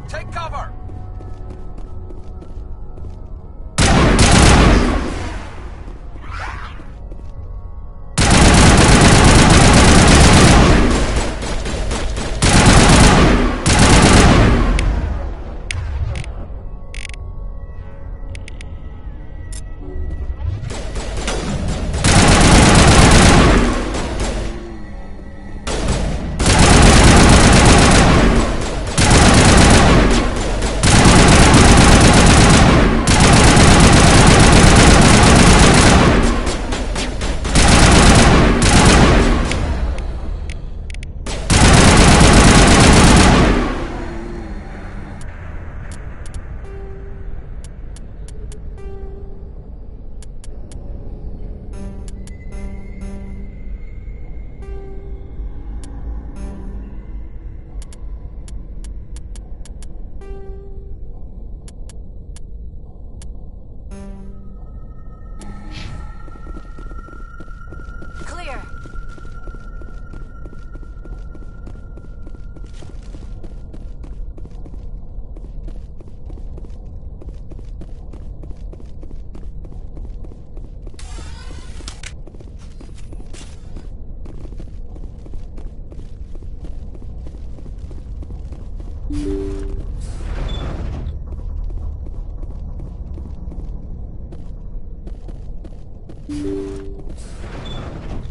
Take cover!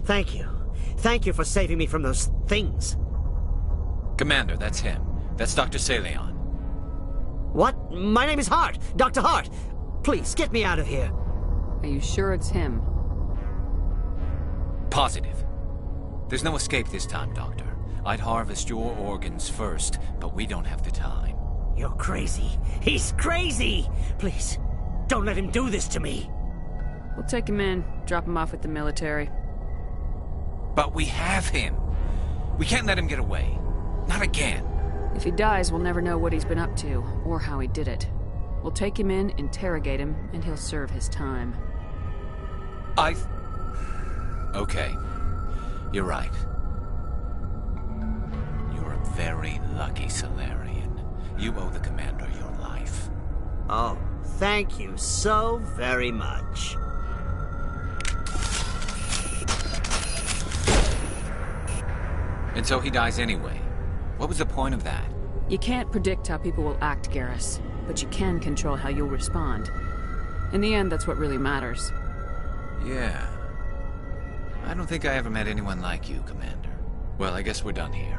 Thank you. Thank you for saving me from those things. Commander, that's him. That's Dr. Saleon. What? My name is Hart. Dr. Hart. Please, get me out of here. Are you sure it's him? Positive. There's no escape this time, Doctor. I'd harvest your organs first, but we don't have the time. You're crazy. He's crazy! Please, don't let him do this to me. We'll take him in, drop him off with the military. But we have him. We can't let him get away. Not again. If he dies, we'll never know what he's been up to, or how he did it. We'll take him in, interrogate him, and he'll serve his time. Okay. You're right. You're a very lucky Solarian. You owe the Commander your life. Oh, thank you so very much. And so he dies anyway. What was the point of that? You can't predict how people will act, Garrus, but you can control how you'll respond. In the end, that's what really matters. Yeah. I don't think I ever met anyone like you, Commander. Well, I guess we're done here.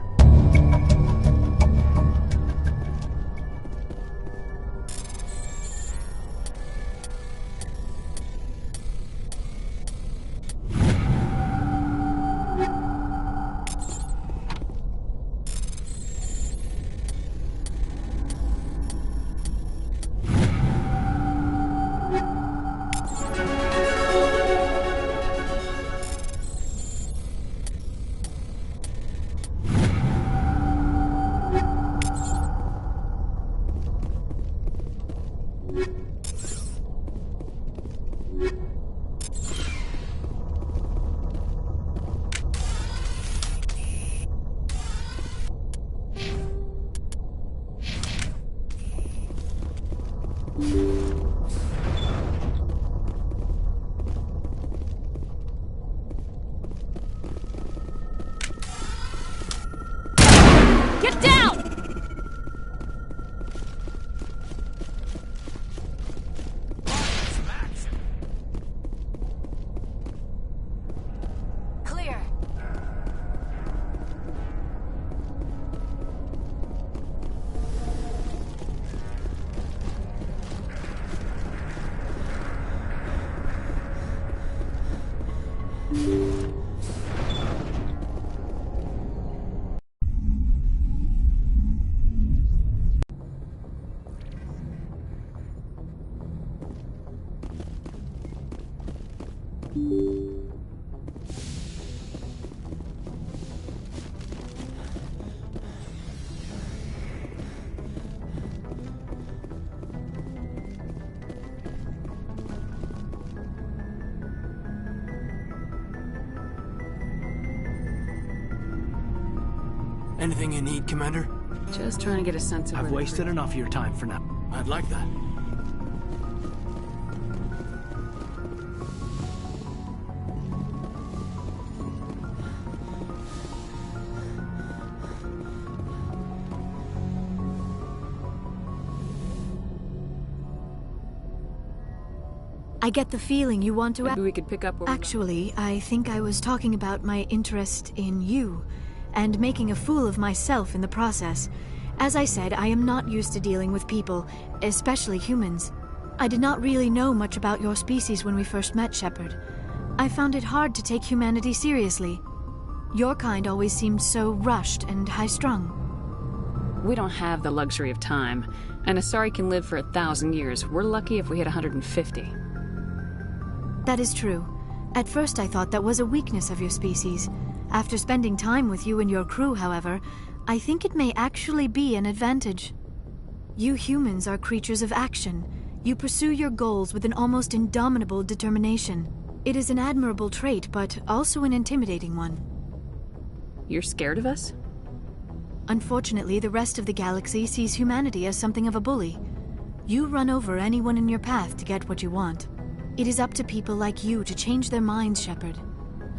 Anything you need, Commander? Just trying to get a sense of I've where the wasted enough of your time for now. I'd like that. I get the feeling you want to... Maybe we could pick up where Actually, I think I was talking about my interest in you, and making a fool of myself in the process. As I said, I am not used to dealing with people, especially humans. I did not really know much about your species when we first met, Shepard. I found it hard to take humanity seriously. Your kind always seemed so rushed and high-strung. We don't have the luxury of time, and Asari can live for 1,000 years. We're lucky if we hit 150. That is true. At first I thought that was a weakness of your species. After spending time with you and your crew, however, I think it may actually be an advantage. You humans are creatures of action. You pursue your goals with an almost indomitable determination. It is an admirable trait, but also an intimidating one. You're scared of us? Unfortunately, the rest of the galaxy sees humanity as something of a bully. You run over anyone in your path to get what you want. It is up to people like you to change their minds, Shepard.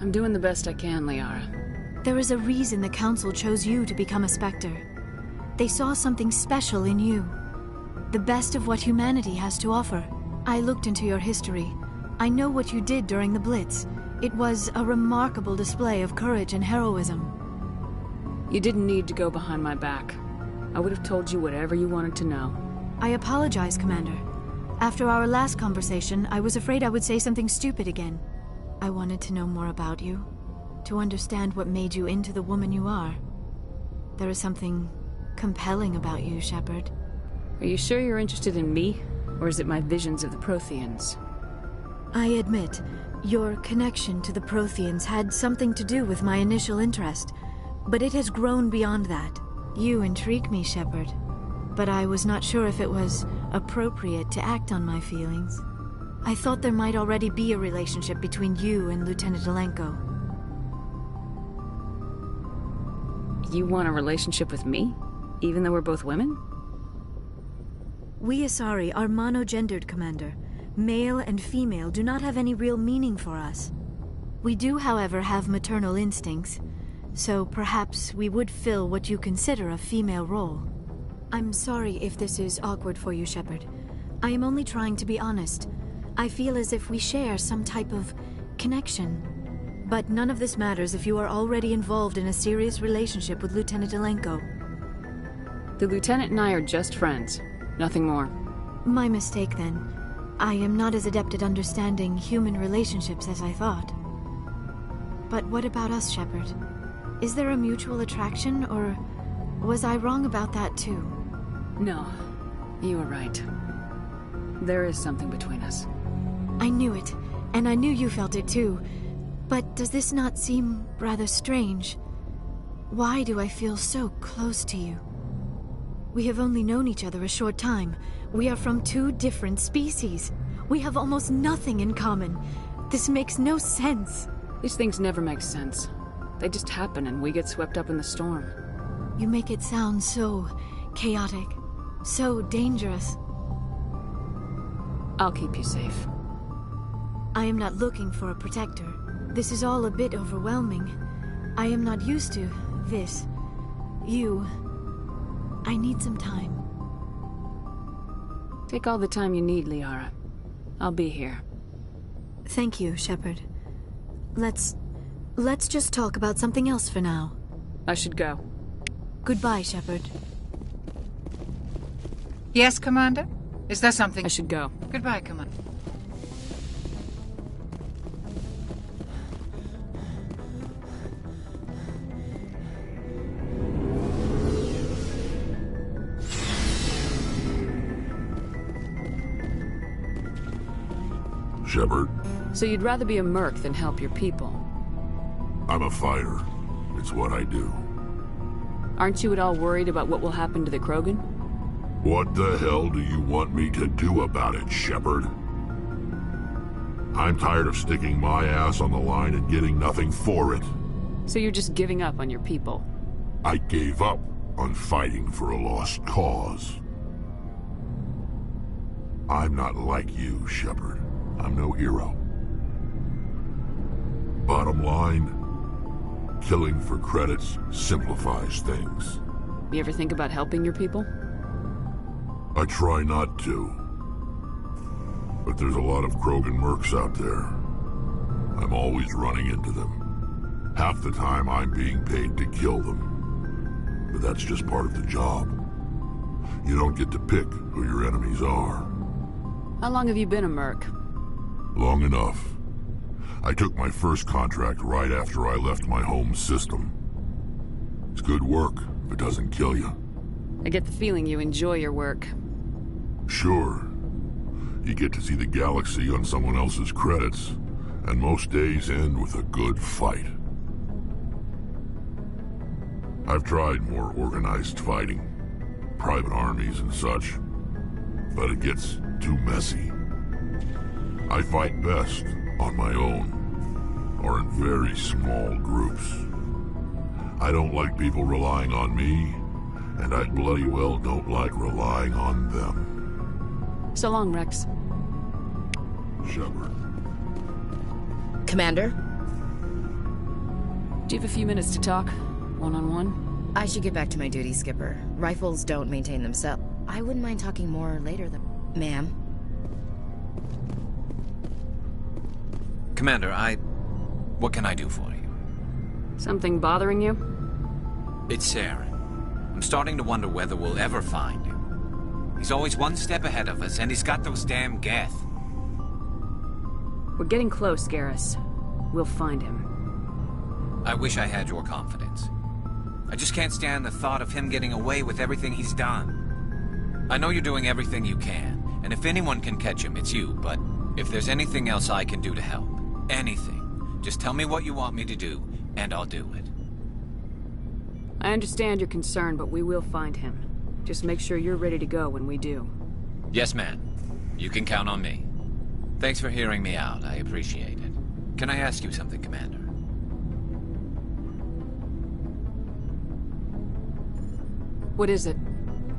I'm doing the best I can, Liara. There is a reason the Council chose you to become a Spectre. They saw something special in you. The best of what humanity has to offer. I looked into your history. I know what you did during the Blitz. It was a remarkable display of courage and heroism. You didn't need to go behind my back. I would have told you whatever you wanted to know. I apologize, Commander. After our last conversation, I was afraid I would say something stupid again. I wanted to know more about you, to understand what made you into the woman you are. There is something compelling about you, Shepard. Are you sure you're interested in me, or is it my visions of the Protheans? I admit, your connection to the Protheans had something to do with my initial interest, but it has grown beyond that. You intrigue me, Shepard, but I was not sure if it was appropriate to act on my feelings. I thought there might already be a relationship between you and Lieutenant Alenko. You want a relationship with me, even though we're both women? We Asari are monogendered, Commander. Male and female do not have any real meaning for us. We do, however, have maternal instincts, so perhaps we would fill what you consider a female role. I'm sorry if this is awkward for you, Shepard. I am only trying to be honest. I feel as if we share some type of connection. But none of this matters if you are already involved in a serious relationship with Lieutenant Alenko. The Lieutenant and I are just friends. Nothing more. My mistake, then. I am not as adept at understanding human relationships as I thought. But what about us, Shepard? Is there a mutual attraction, or was I wrong about that too? No, you were right. There is something between us. I knew it, and I knew you felt it too. But does this not seem rather strange? Why do I feel so close to you? We have only known each other a short time. We are from two different species. We have almost nothing in common. This makes no sense. These things never make sense. They just happen and we get swept up in the storm. You make it sound so chaotic, so dangerous. I'll keep you safe. I am not looking for a protector. This is all a bit overwhelming. I am not used to this. You. I need some time. Take all the time you need, Liara. I'll be here. Thank you, Shepard. Let's just talk about something else for now. I should go. Goodbye, Shepard. Yes, Commander? Is there something? I should go. Goodbye, Commander. Shepard. So you'd rather be a merc than help your people? I'm a fighter. It's what I do. Aren't you at all worried about what will happen to the Krogan? What the hell do you want me to do about it, Shepard? I'm tired of sticking my ass on the line and getting nothing for it. So you're just giving up on your people? I gave up on fighting for a lost cause. I'm not like you, Shepard. I'm no hero. Bottom line, killing for credits simplifies things. You ever think about helping your people? I try not to. But there's a lot of Krogan mercs out there. I'm always running into them. Half the time I'm being paid to kill them. But that's just part of the job. You don't get to pick who your enemies are. How long have you been a merc? Long enough. I took my first contract right after I left my home system. It's good work if it doesn't kill you. I get the feeling you enjoy your work. Sure. You get to see the galaxy on someone else's credits, and most days end with a good fight. I've tried more organized fighting, private armies and such, but it gets too messy. I fight best on my own, or in very small groups. I don't like people relying on me, and I bloody well don't like relying on them. So long, Rex. Shepard. Commander? Do you have a few minutes to talk? One-on-one? I should get back to my duty, Skipper. Rifles don't maintain themselves. I wouldn't mind talking more later, though. Ma'am? Commander, what can I do for you? Something bothering you? It's Saren. I'm starting to wonder whether we'll ever find him. He's always one step ahead of us, and he's got those damn Geth. We're getting close, Garrus. We'll find him. I wish I had your confidence. I just can't stand the thought of him getting away with everything he's done. I know you're doing everything you can, and if anyone can catch him, it's you, but if there's anything else I can do to help, anything, just tell me what you want me to do, and I'll do it. I understand your concern, but we will find him. Just make sure you're ready to go when we do. Yes, ma'am. You can count on me. Thanks for hearing me out. I appreciate it. Can I ask you something, Commander? What is it?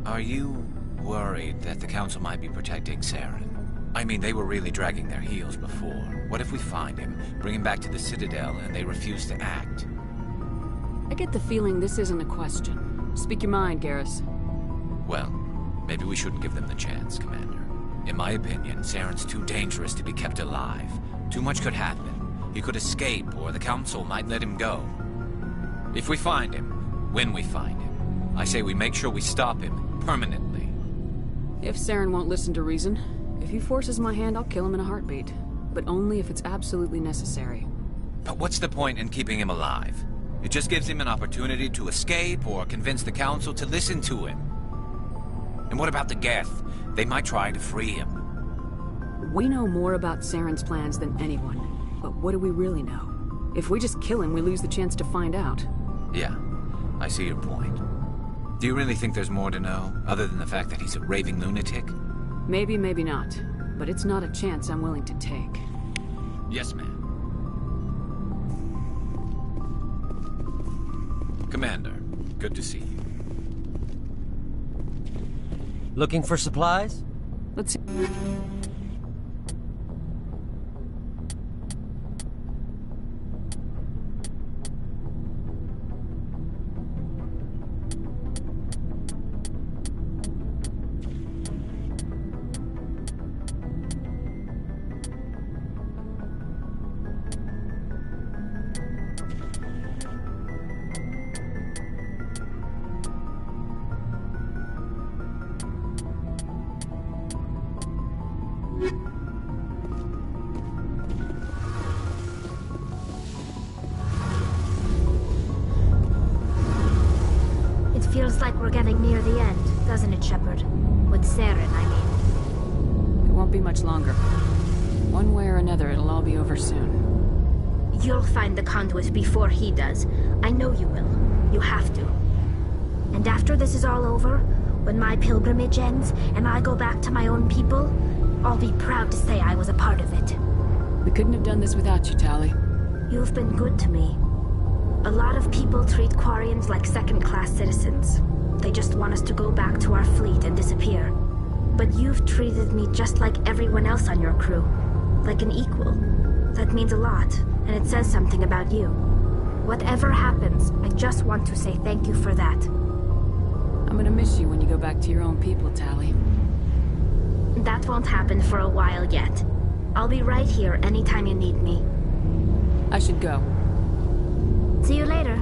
Are you worried that the Council might be protecting Saren? I mean, they were really dragging their heels before. What if we find him, bring him back to the Citadel, and they refuse to act? I get the feeling this isn't a question. Speak your mind, Garrus. Well, maybe we shouldn't give them the chance, Commander. In my opinion, Saren's too dangerous to be kept alive. Too much could happen. He could escape, or the Council might let him go. If we find him, when we find him, I say we make sure we stop him, permanently. If Saren won't listen to reason, if he forces my hand, I'll kill him in a heartbeat. But only if it's absolutely necessary. But what's the point in keeping him alive? It just gives him an opportunity to escape, or convince the Council to listen to him. And what about the Geth? They might try to free him. We know more about Saren's plans than anyone. But what do we really know? If we just kill him, we lose the chance to find out. Yeah, I see your point. Do you really think there's more to know, other than the fact that he's a raving lunatic? Maybe, maybe not. But it's not a chance I'm willing to take. Yes, ma'am. Commander, good to see you. Looking for supplies? Let's see. Feels like we're getting near the end, doesn't it, Shepard? With Saren, I mean. It won't be much longer. One way or another, it'll all be over soon. You'll find the conduit before he does. I know you will. You have to. And after this is all over, when my pilgrimage ends and I go back to my own people, I'll be proud to say I was a part of it. We couldn't have done this without you, Tali. You've been good to me. A lot of people treat Quarians like second-class citizens. They just want us to go back to our fleet and disappear. But you've treated me just like everyone else on your crew. Like an equal. That means a lot, and it says something about you. Whatever happens, I just want to say thank you for that. I'm gonna miss you when you go back to your own people, Tally. That won't happen for a while yet. I'll be right here anytime you need me. I should go. See you later.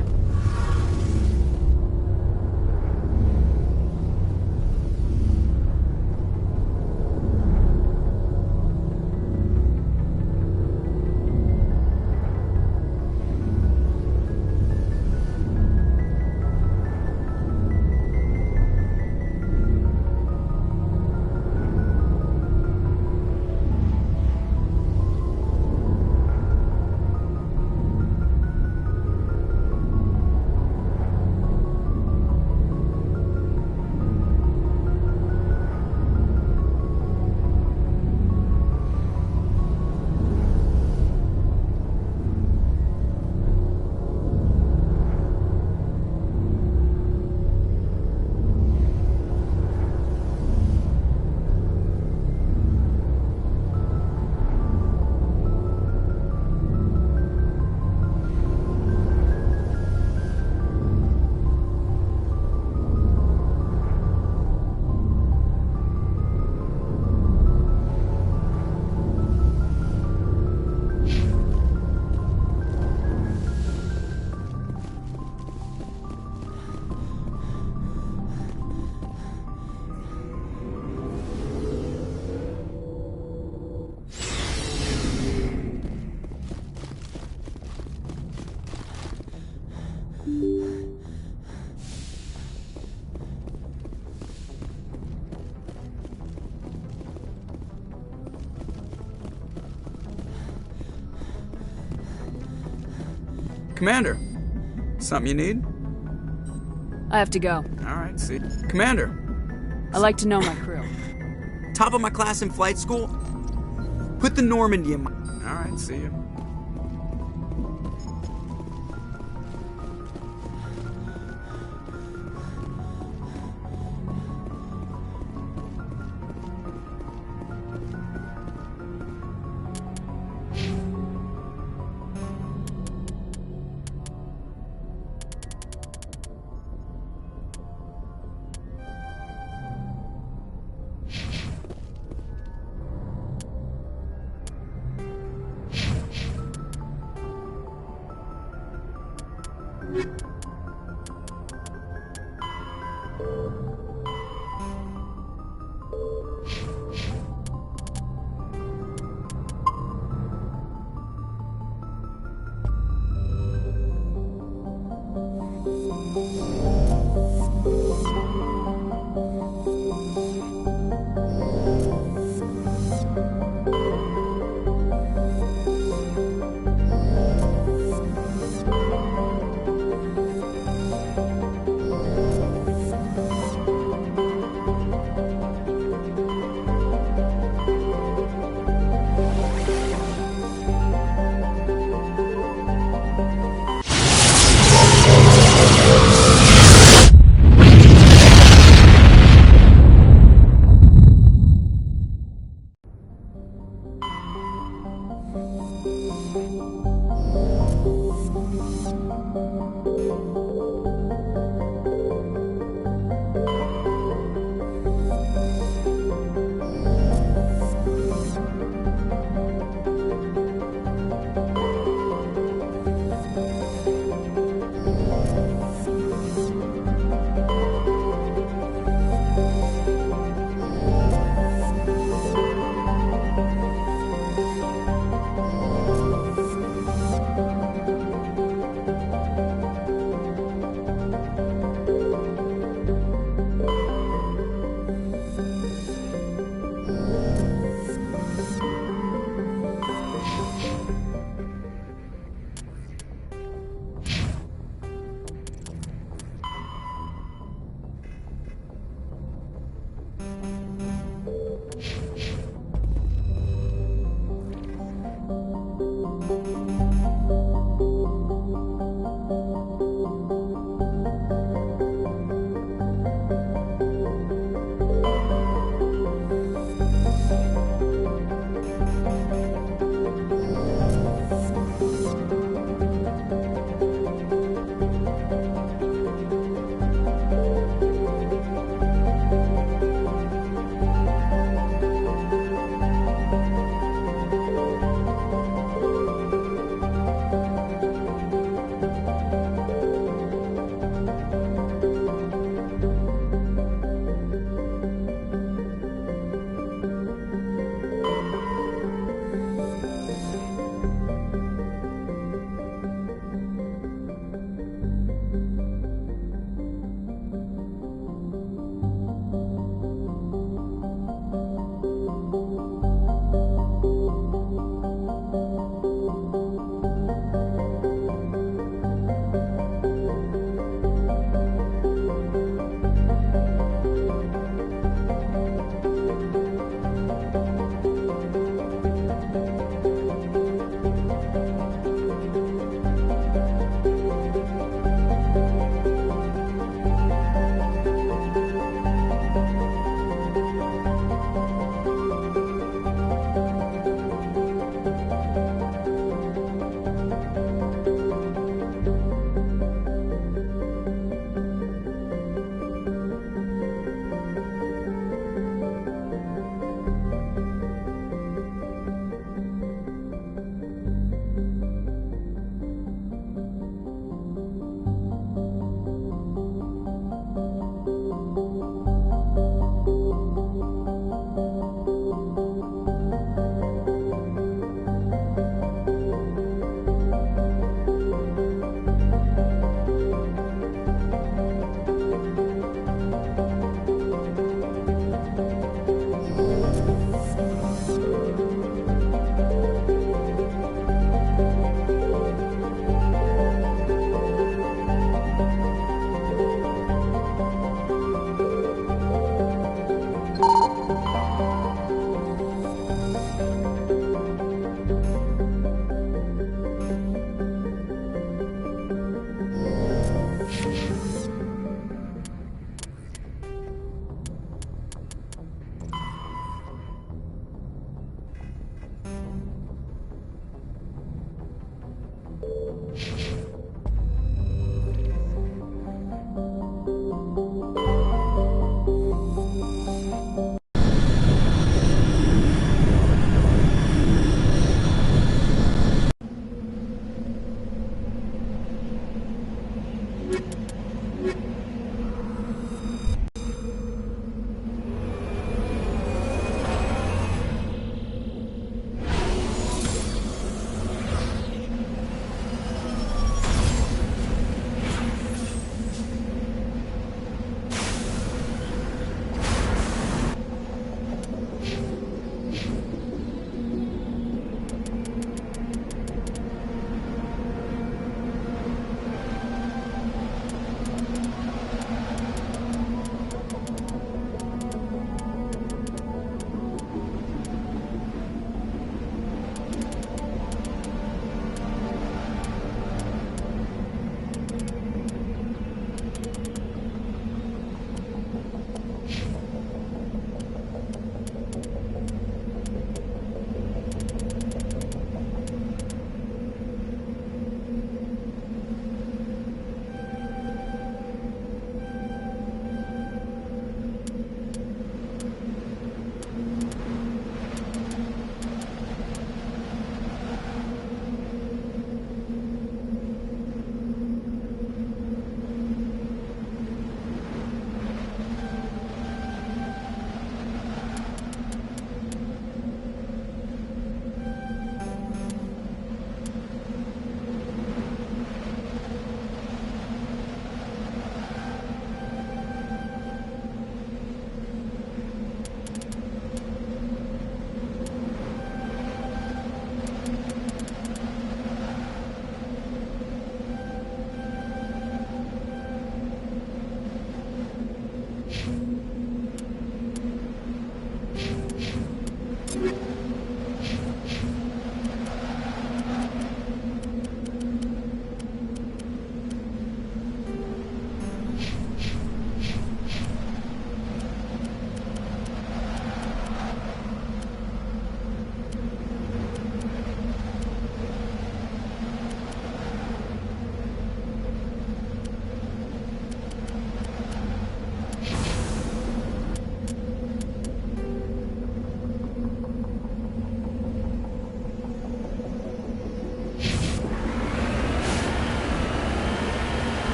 Commander, something you need? I have to go. Alright, see. Commander! I like to know my crew. Top of my class in flight school? Put the Normandy in my... Alright, see you.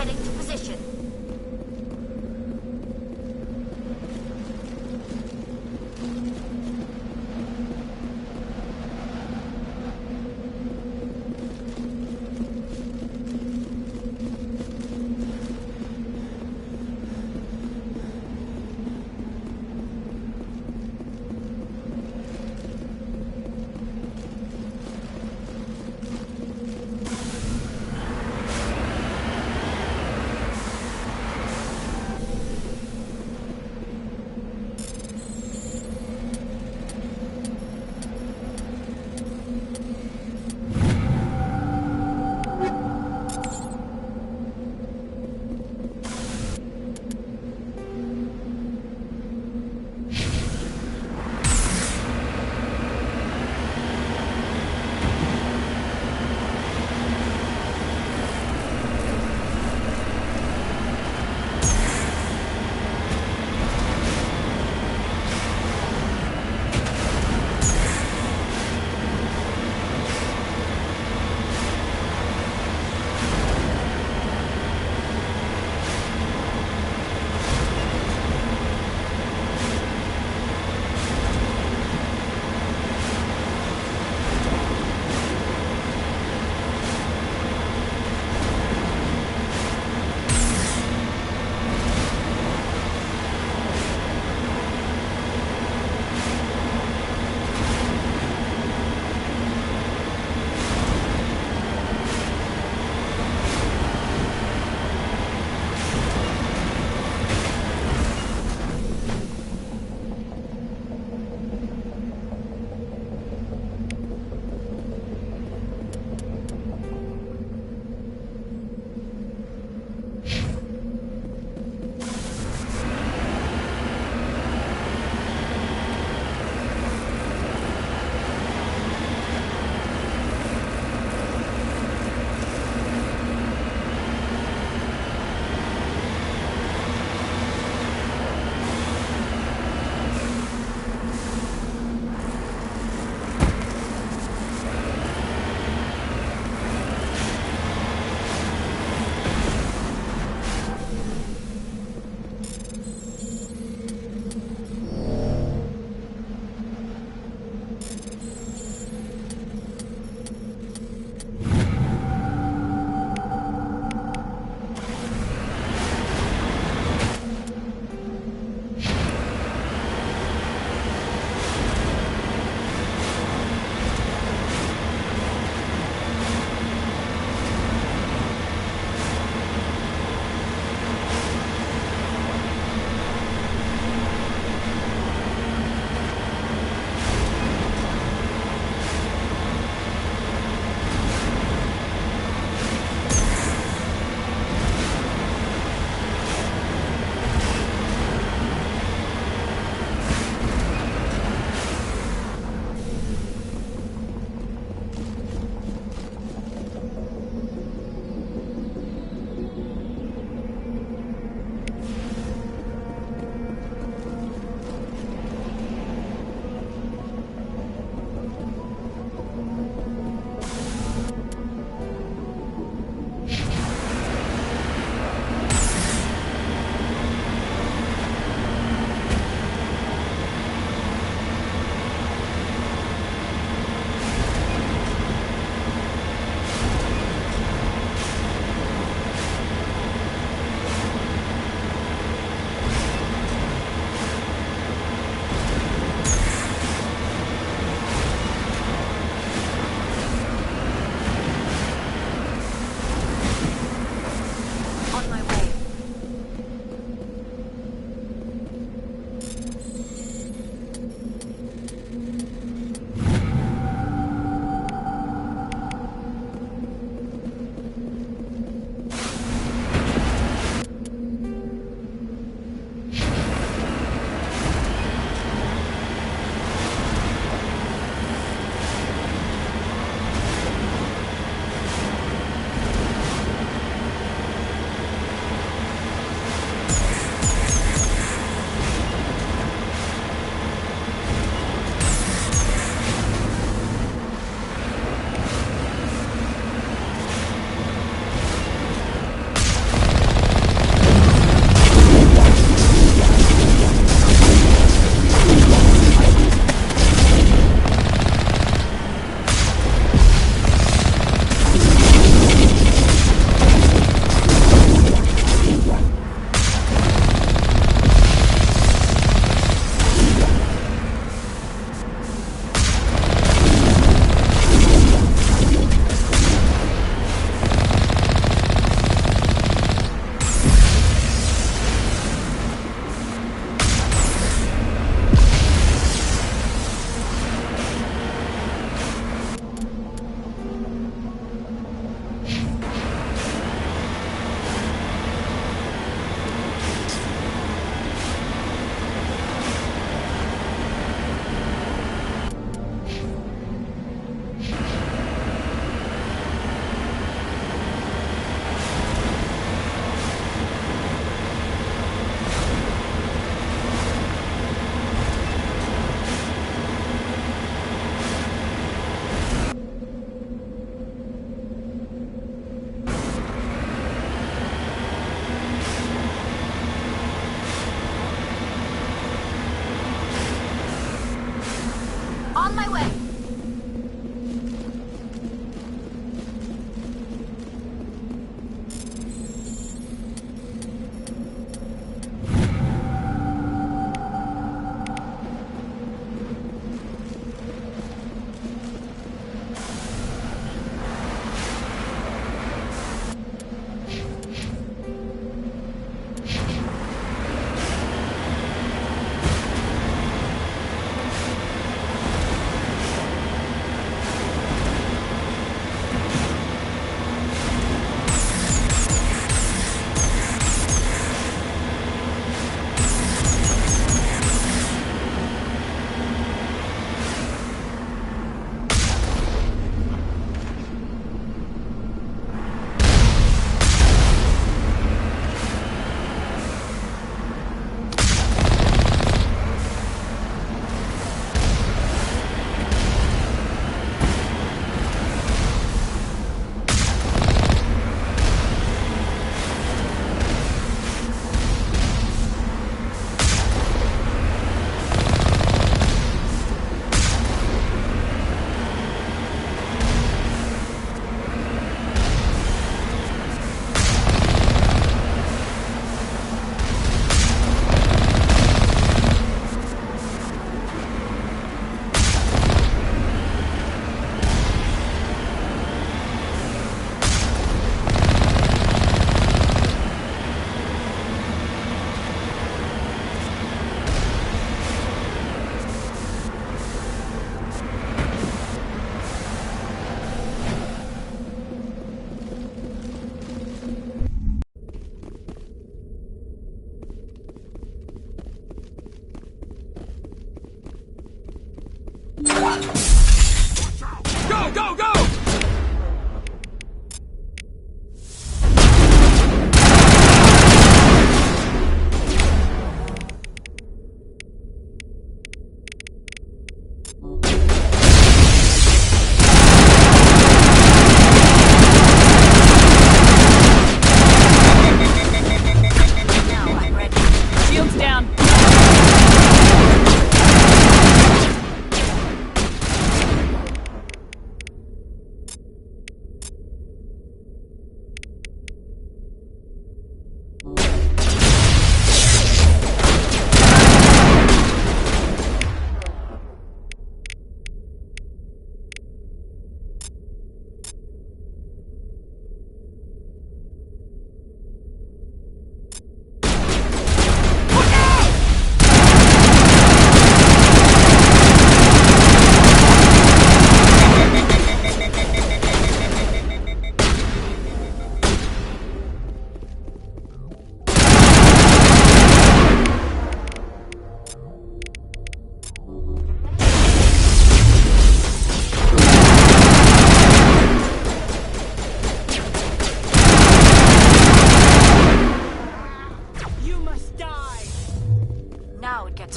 Heading to position.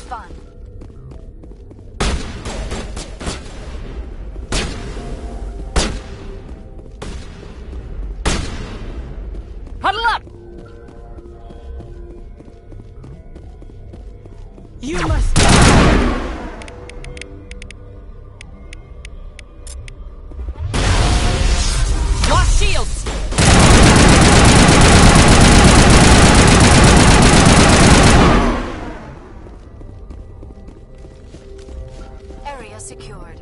fun. Huddle up! You must die! Lost shields! Area secured.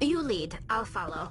You lead. I'll follow.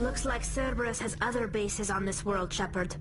Looks like Cerberus has other bases on this world, Shepard.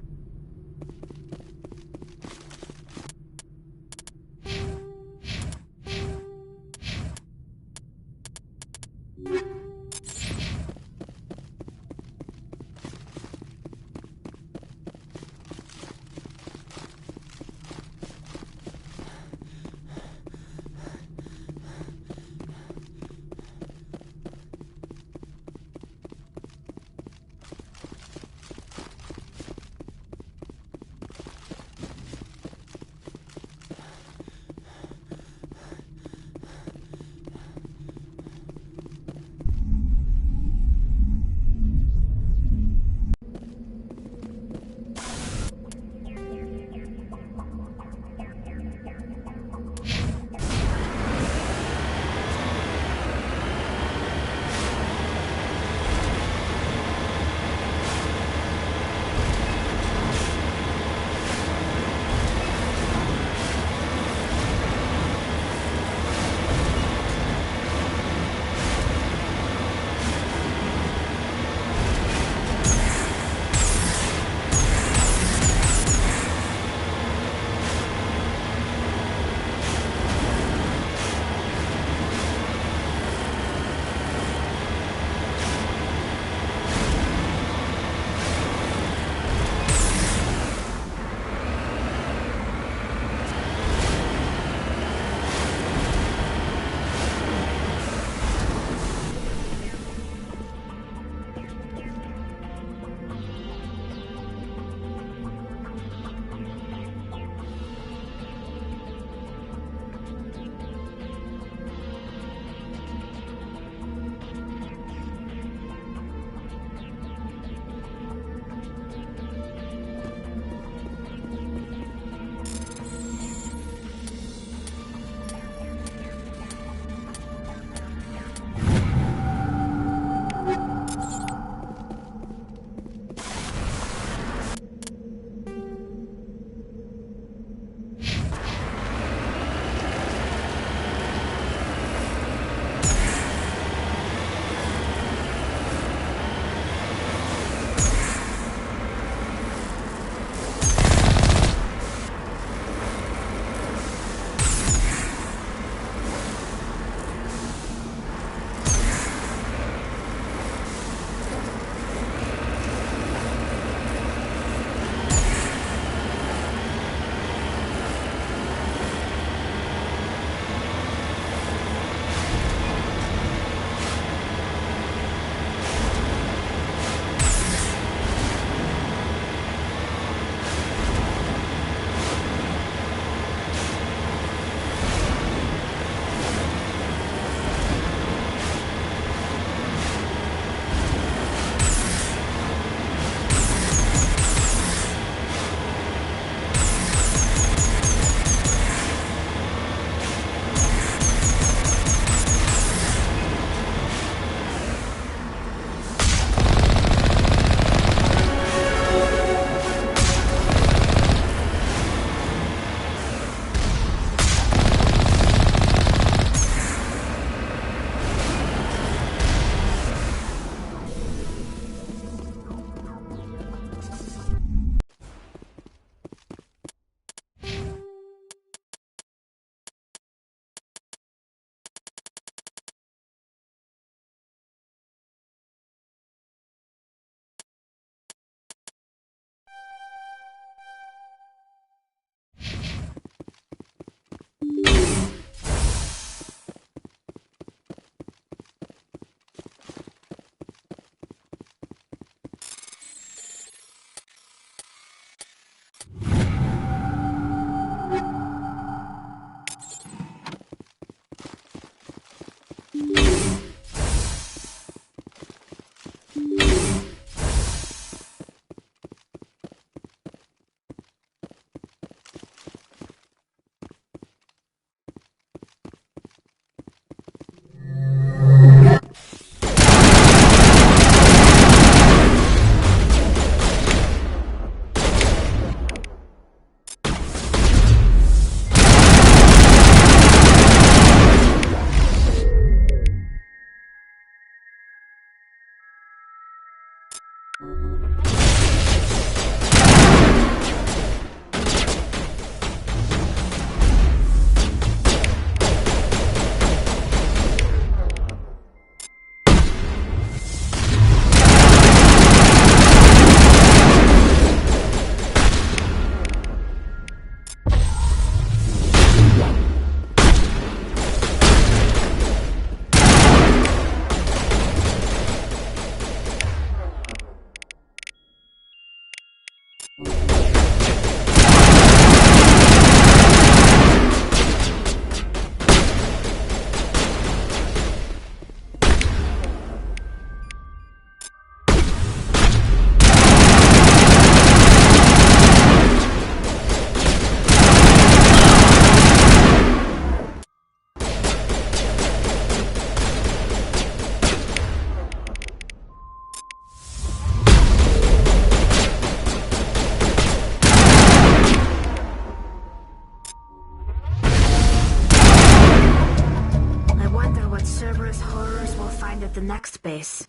The next base.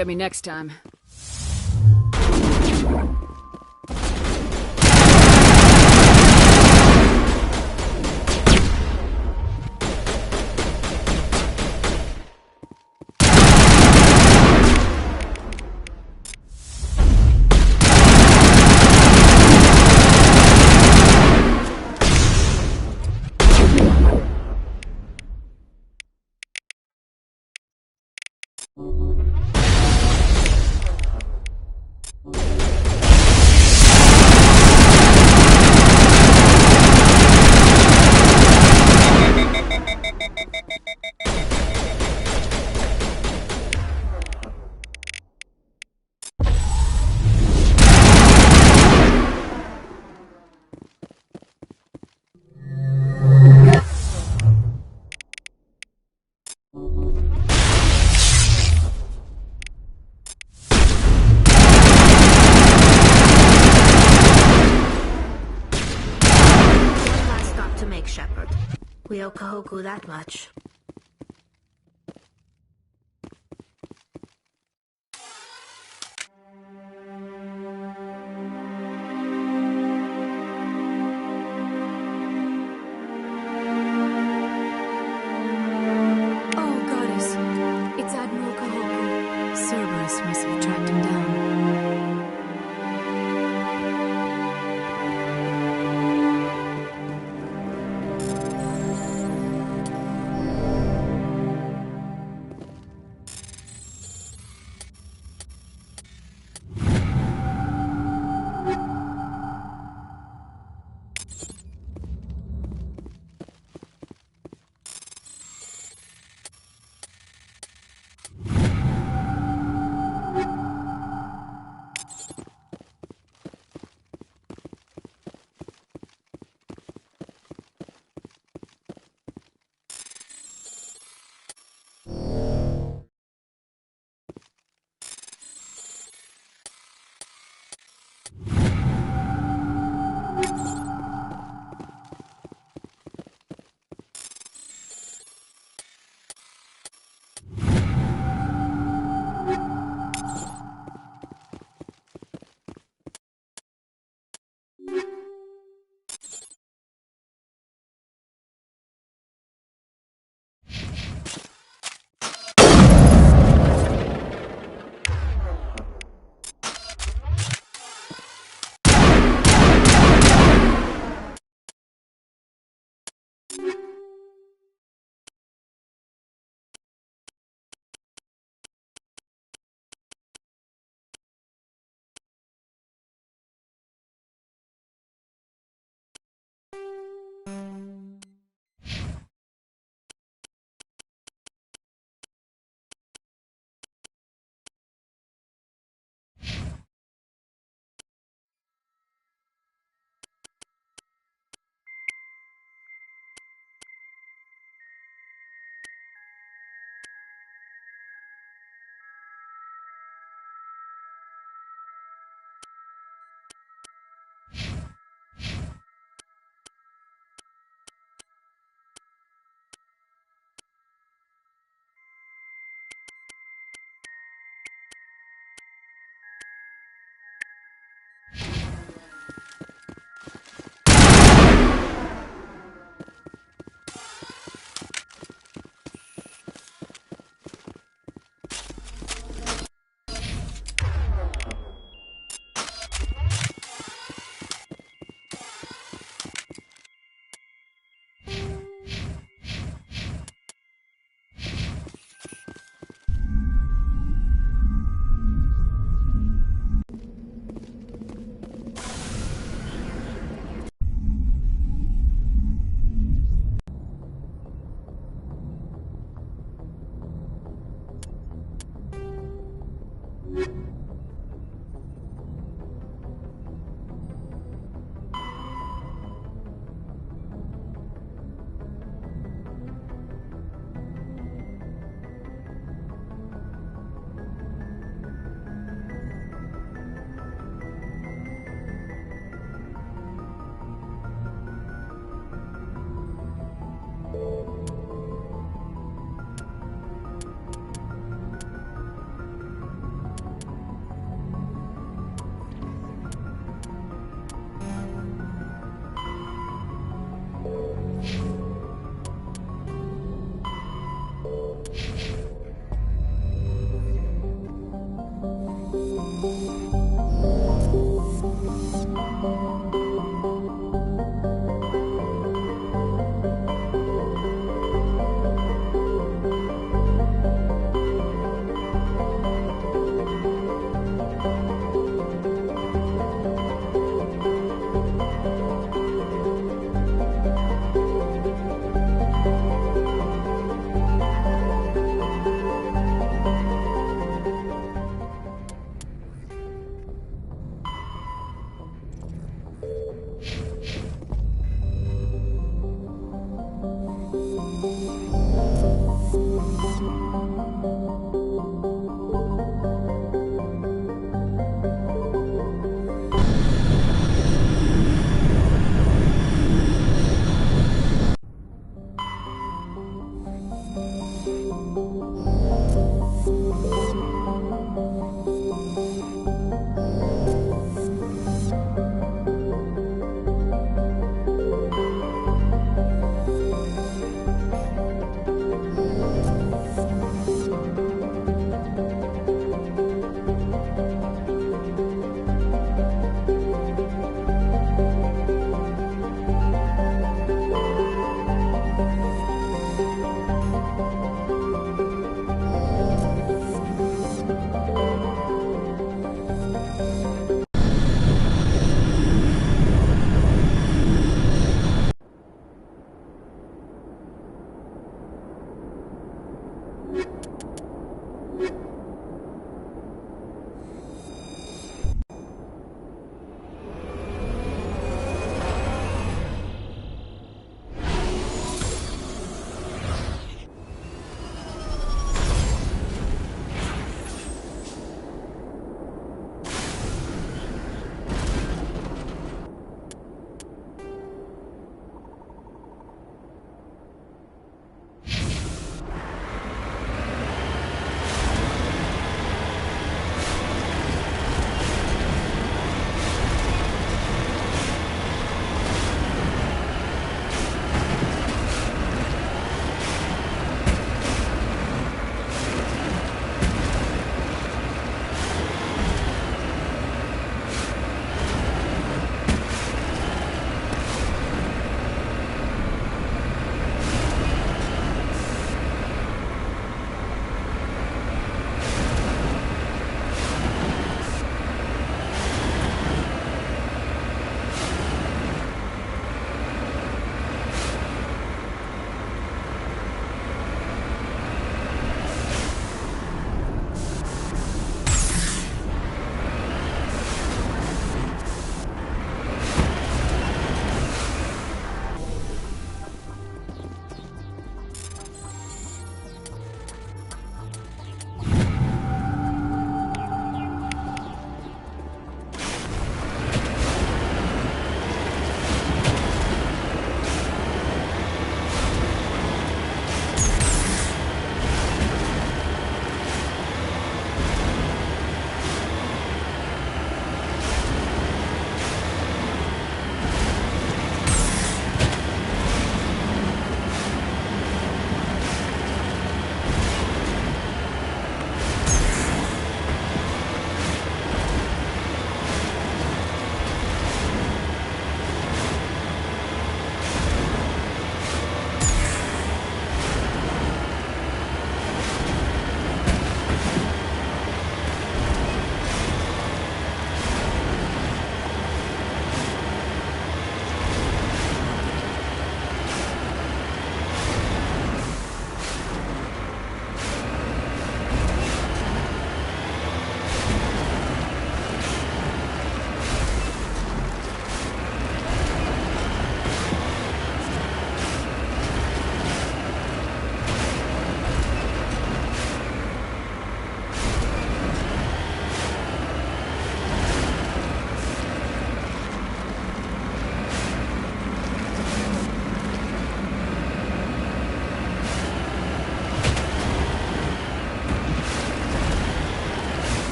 get me next time. We owe Kahoku that much. Oh, goddess. It's Admiral Kahoku. Cerberus must have tracked him down.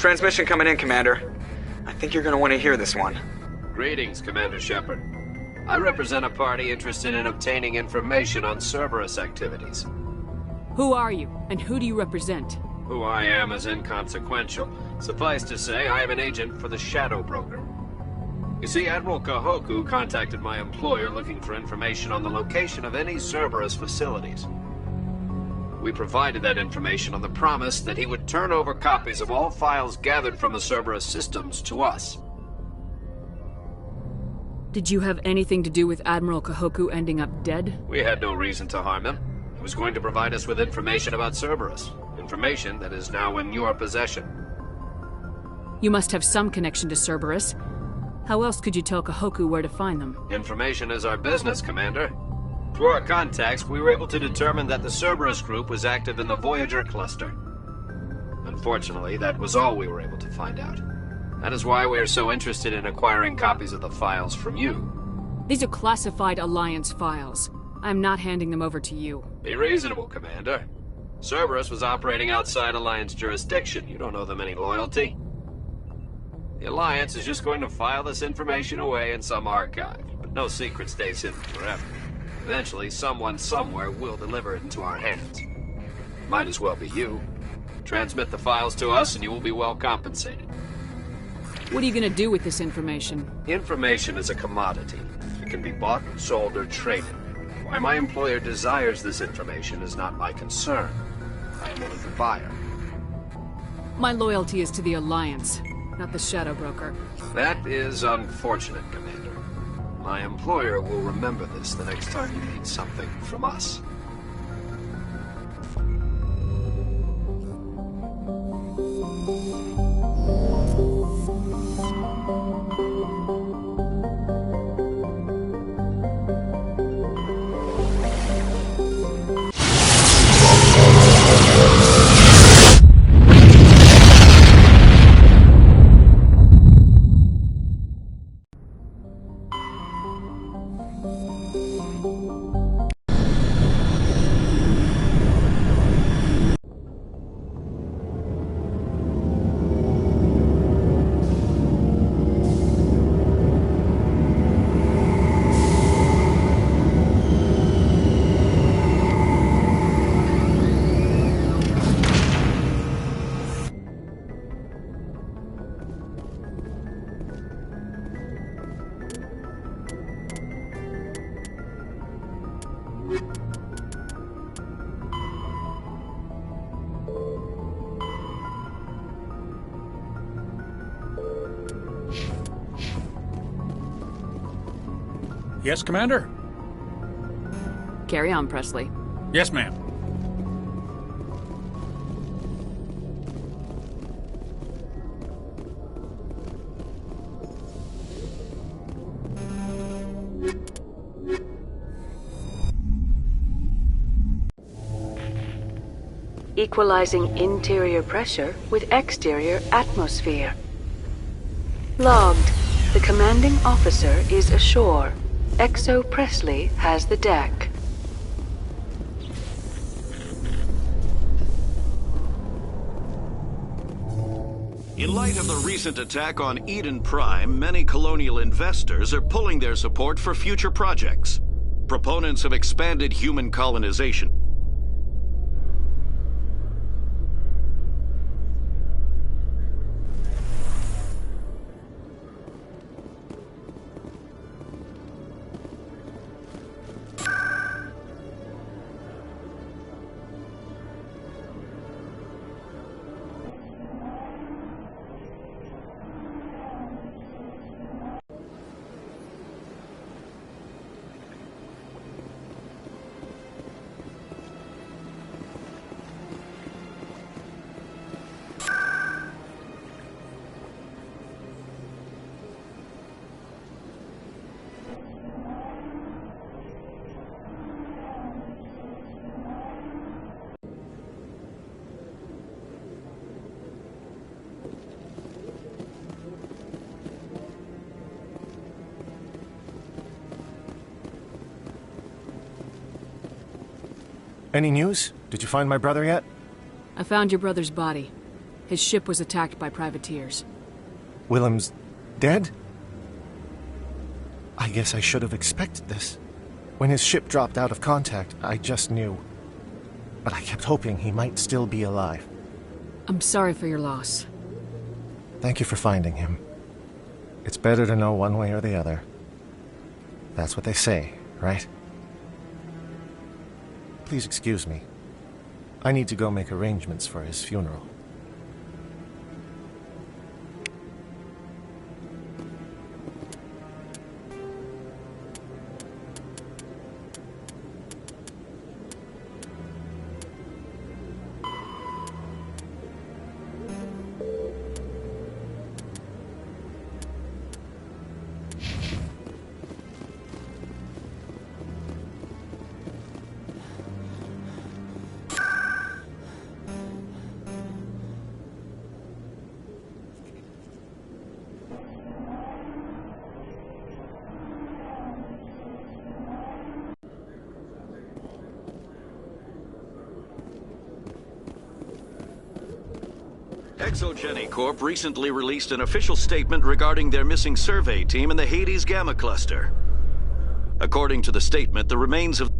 Transmission coming in, Commander. I think you're gonna want to hear this one. Greetings, Commander Shepard. I represent a party interested in obtaining information on Cerberus activities. Who are you, and who do you represent? Who I am is inconsequential. Suffice to say, I am an agent for the Shadow Broker. You see, Admiral Kahoku contacted my employer looking for information on the location of any Cerberus facilities. We provided that information on the promise that he would turn over copies of all files gathered from the Cerberus systems to us. Did you have anything to do with Admiral Kahoku ending up dead? We had no reason to harm him. He was going to provide us with information about Cerberus. Information that is now in your possession. You must have some connection to Cerberus. How else could you tell Kahoku where to find them? Information is our business, Commander. Through our contacts, we were able to determine that the Cerberus group was active in the Voyager cluster. Unfortunately, that was all we were able to find out. That is why we are so interested in acquiring copies of the files from you. These are classified Alliance files. I'm not handing them over to you. Be reasonable, Commander. Cerberus was operating outside Alliance jurisdiction. You don't owe them any loyalty. The Alliance is just going to file this information away in some archive, but no secret stays hidden forever. Eventually, someone somewhere will deliver it into our hands. Might as well be you. Transmit the files to us and you will be well compensated. What are you gonna do with this information? Information is a commodity. It can be bought, sold, or traded. Why my employer desires this information is not my concern. I am only the buyer. My loyalty is to the Alliance, not the Shadow Broker. That is unfortunate, Commander. My employer will remember this the next time you need something from us. Yes, Commander? Carry on, Presley. Yes, ma'am. Equalizing interior pressure with exterior atmosphere. Logged. The commanding officer is ashore. Exo Presley has the deck. In light of the recent attack on Eden Prime, many colonial investors are pulling their support for future projects. Proponents of expanded human colonization Any news? Did you find my brother yet? I found your brother's body. His ship was attacked by privateers. Willem's dead? I guess I should have expected this. When his ship dropped out of contact, I just knew. But I kept hoping he might still be alive. I'm sorry for your loss. Thank you for finding him. It's better to know one way or the other. That's what they say, right? Please excuse me. I need to go make arrangements for his funeral. Exogeny Corp recently released an official statement regarding their missing survey team in the Hades Gamma Cluster. According to the statement, the remains of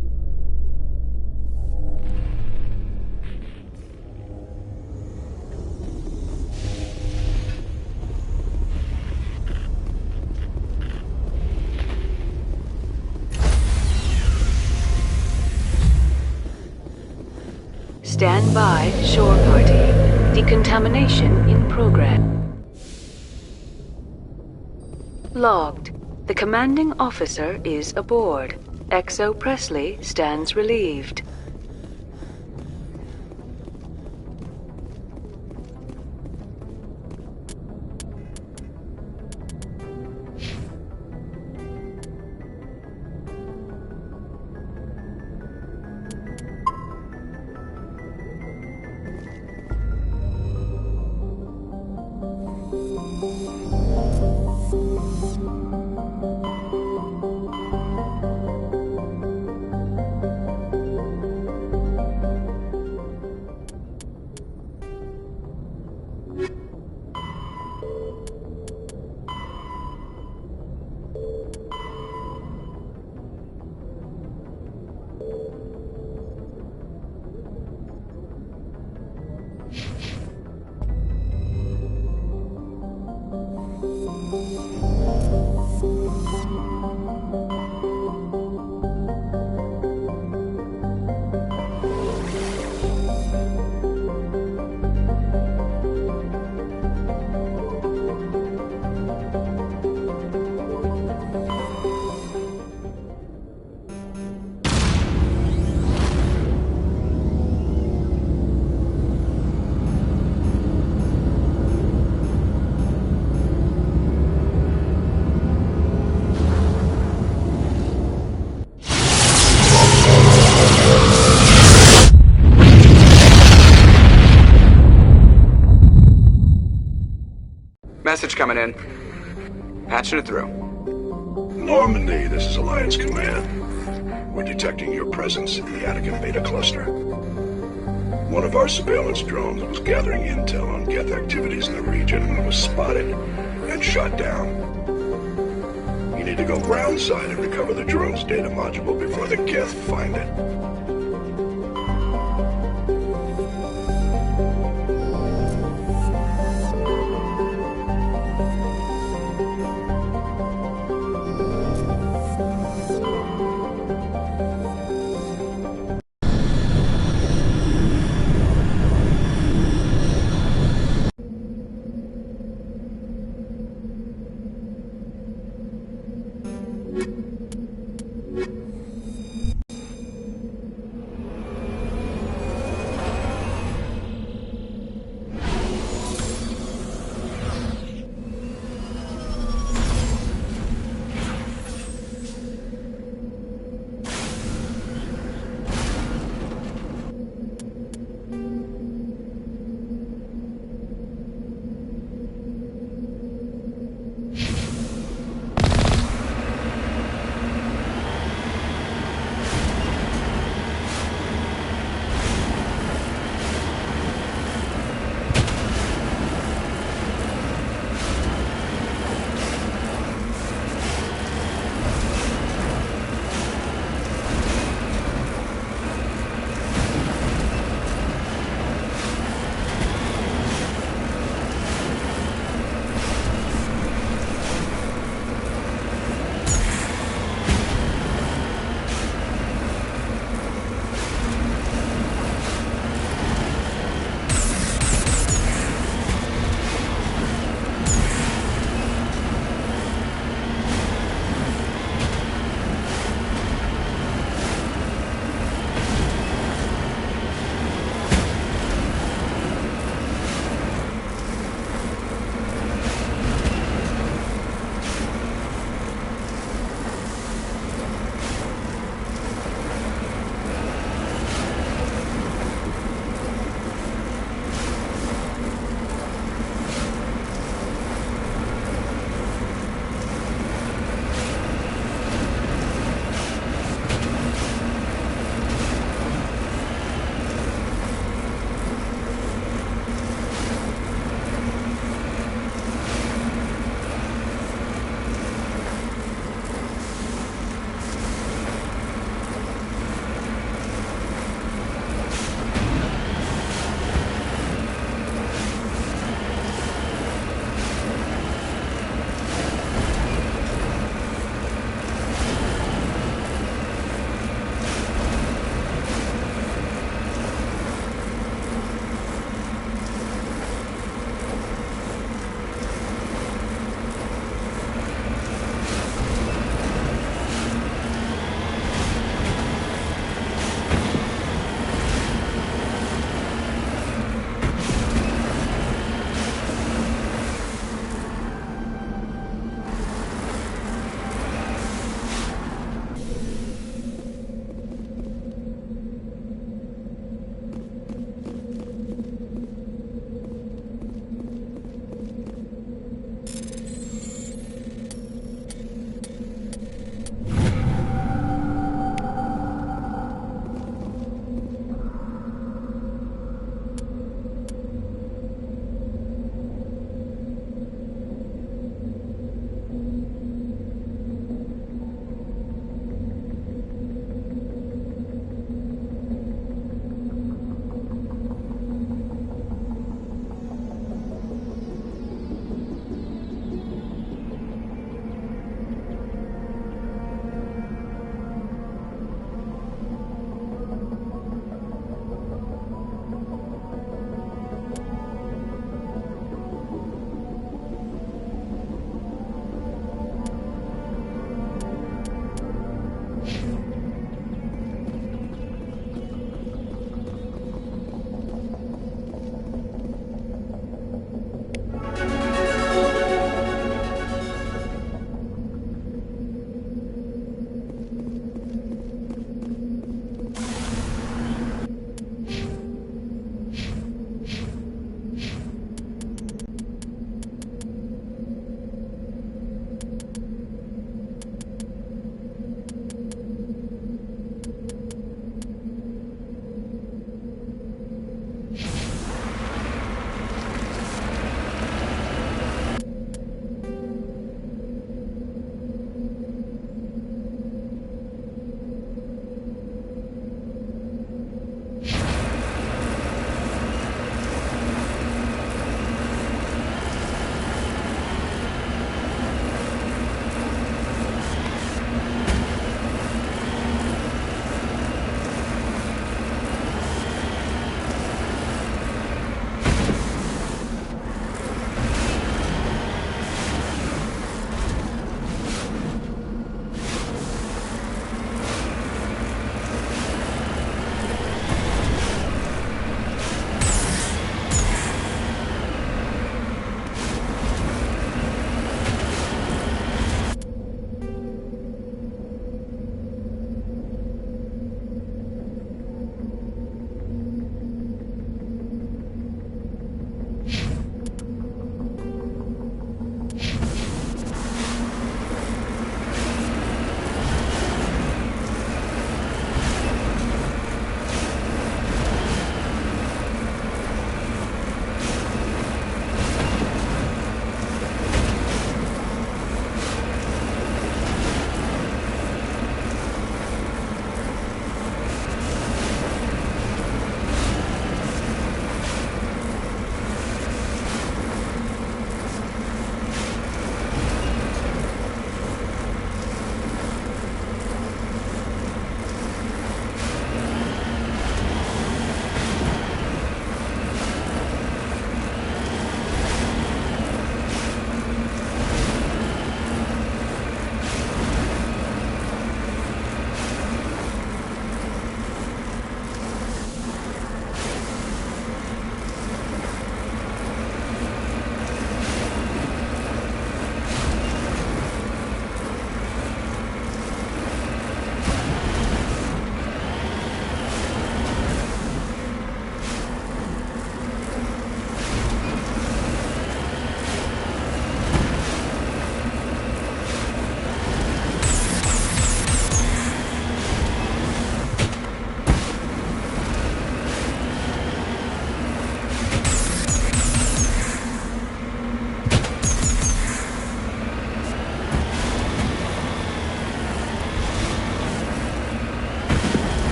Stand by, shore party. Decontamination in progress. Logged. The commanding officer is aboard. XO Presley stands relieved. Message coming in. Patching it through. Normandy, this is Alliance Command. We're detecting your presence in the Attica Beta Cluster. One of our surveillance drones was gathering intel on Geth activities in the region and was spotted and shot down. You need to go groundside and recover the drone's data module before the Geth find it.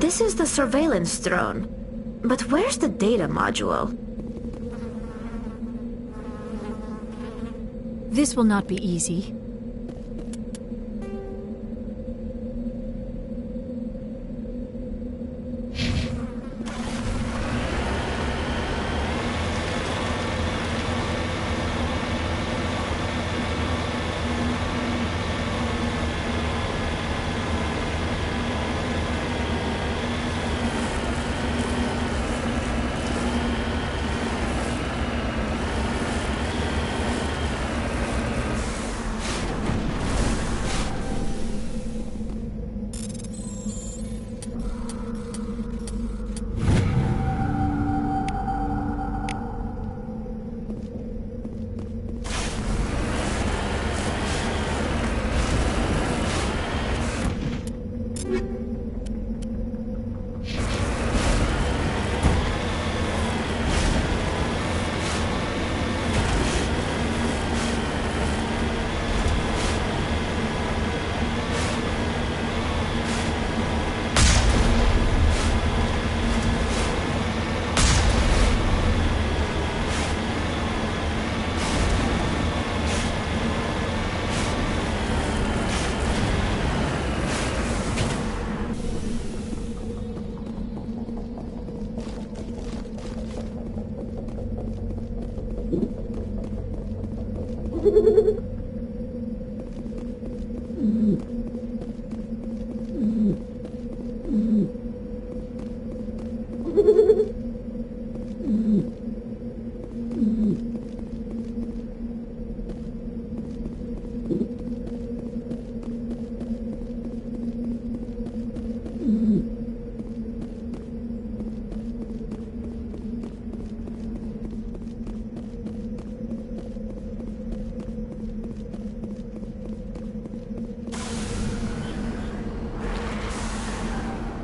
This is the surveillance drone. But where's the data module? This will not be easy.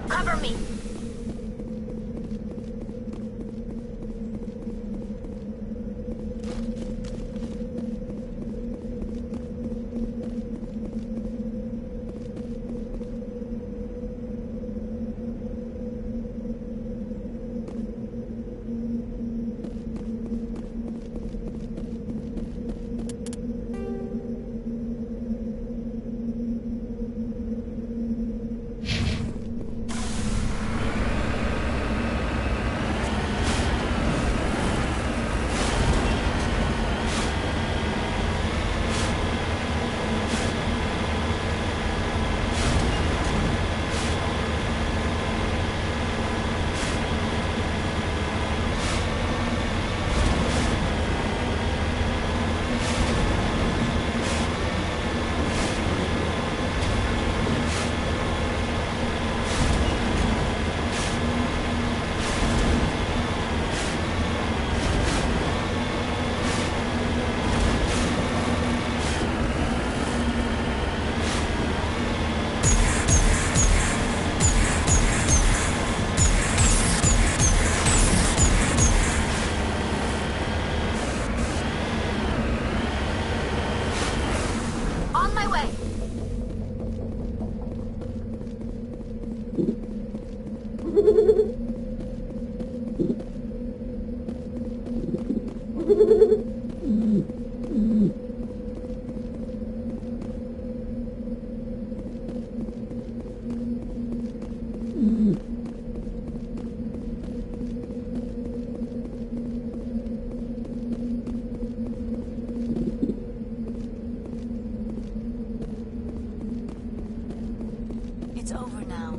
Cover me! On my way! It's over now.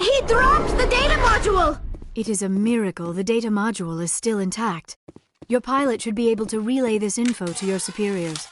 He dropped the data module! It is a miracle the data module is still intact. Your pilot should be able to relay this info to your superiors.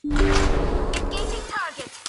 Engaging target.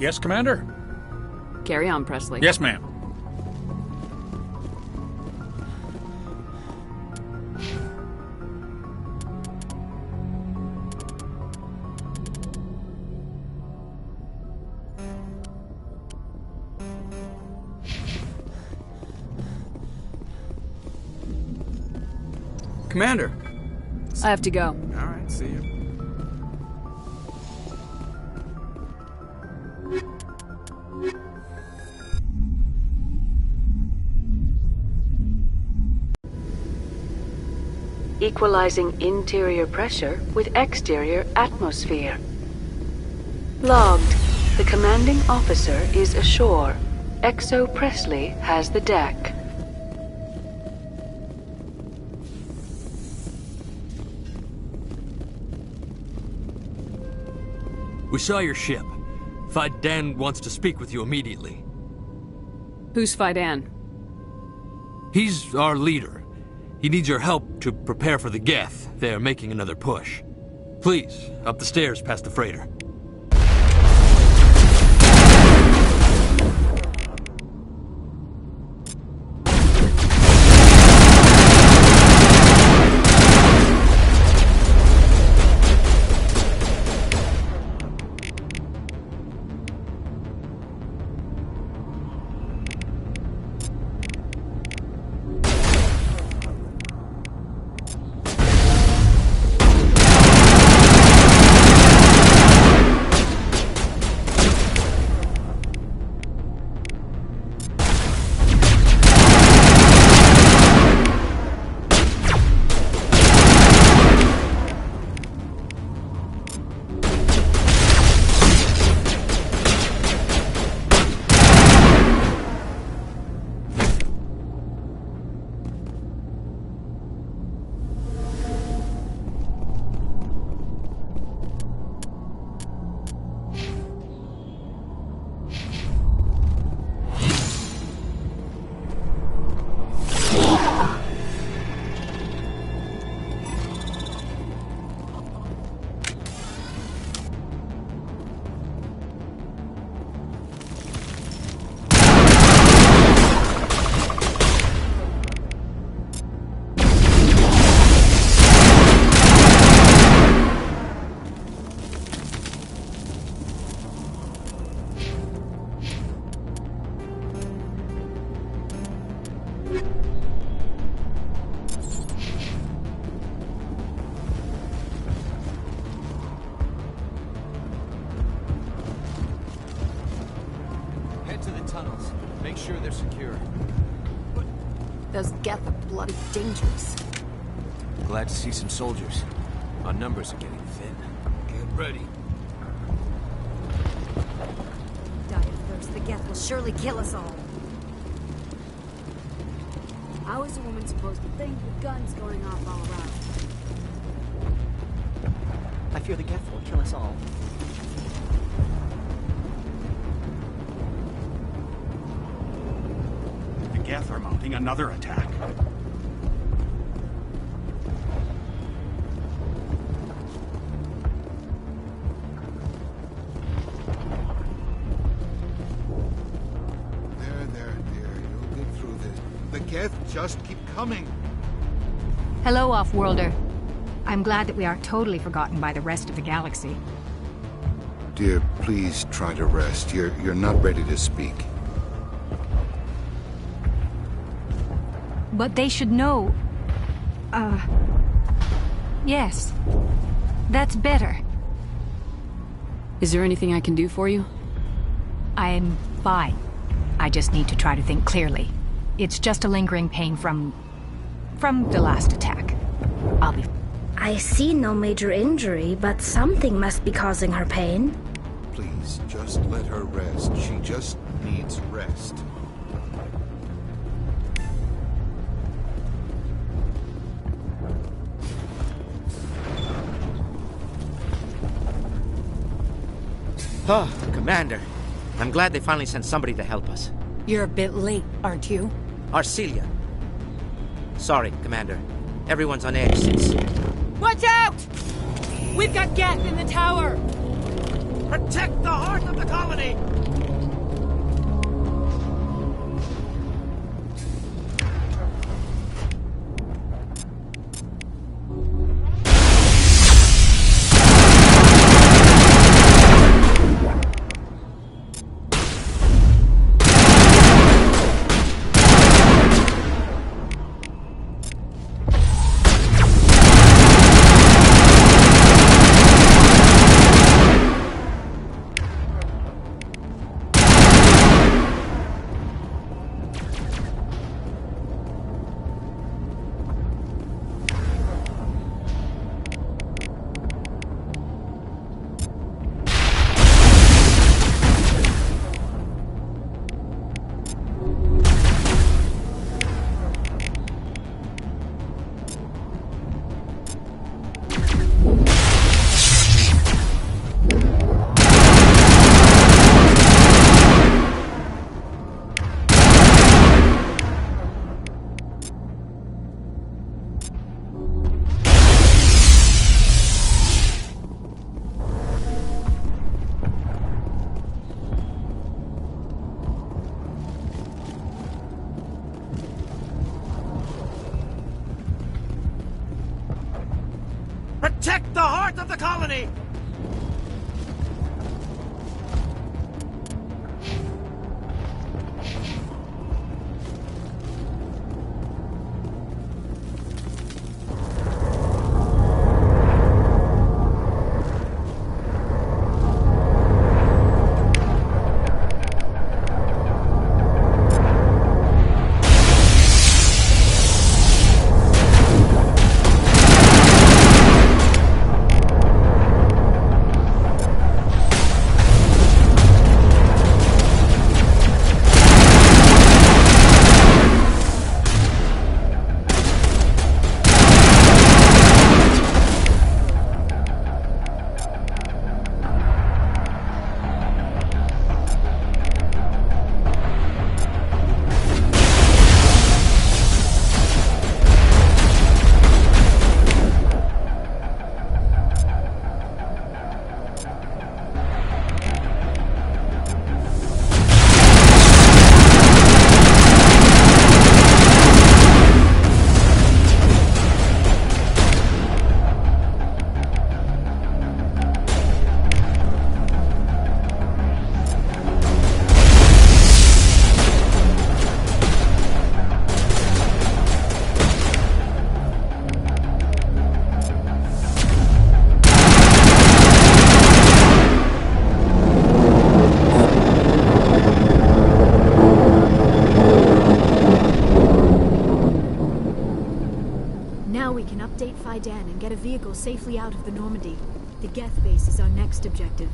Yes, Commander? Carry on, Presley. Yes, ma'am. Commander. I have to go. All right, see you. Equalizing interior pressure with exterior atmosphere. Logged. The commanding officer is ashore. Exo Presley has the deck. We saw your ship. Fidan wants to speak with you immediately. Who's Fidan? He's our leader. He needs your help to prepare for the Geth. They are making another push. Please, up the stairs past the freighter. Make sure they're secure. Those Geth are bloody dangerous. Glad to see some soldiers. Our numbers are getting thin. Get ready. Die of thirst. The Geth will surely kill us all. How is a woman supposed to think with guns going off all around? I fear the Geth will kill us all. The Geth are mounting another attack. There. You'll get through this. The Geth just keep coming. Hello, Off-Worlder. I'm glad that we aren't totally forgotten by the rest of the galaxy. Dear, please try to rest. You're not ready to speak. But they should know... Yes. That's better. Is there anything I can do for you? I'm fine. I just need to try to think clearly. It's just a lingering pain from the last attack. I'll be... I see no major injury, but something must be causing her pain. Please, just let her rest. She just needs rest. Oh, Commander. I'm glad they finally sent somebody to help us. You're a bit late, aren't you? Arcelia. Sorry, Commander. Everyone's on edge since... Watch out! We've got Geth in the tower! Protect the heart of the colony! Protect the heart of the colony! Dan and get a vehicle safely out of the Normandy. The Geth base is our next objective.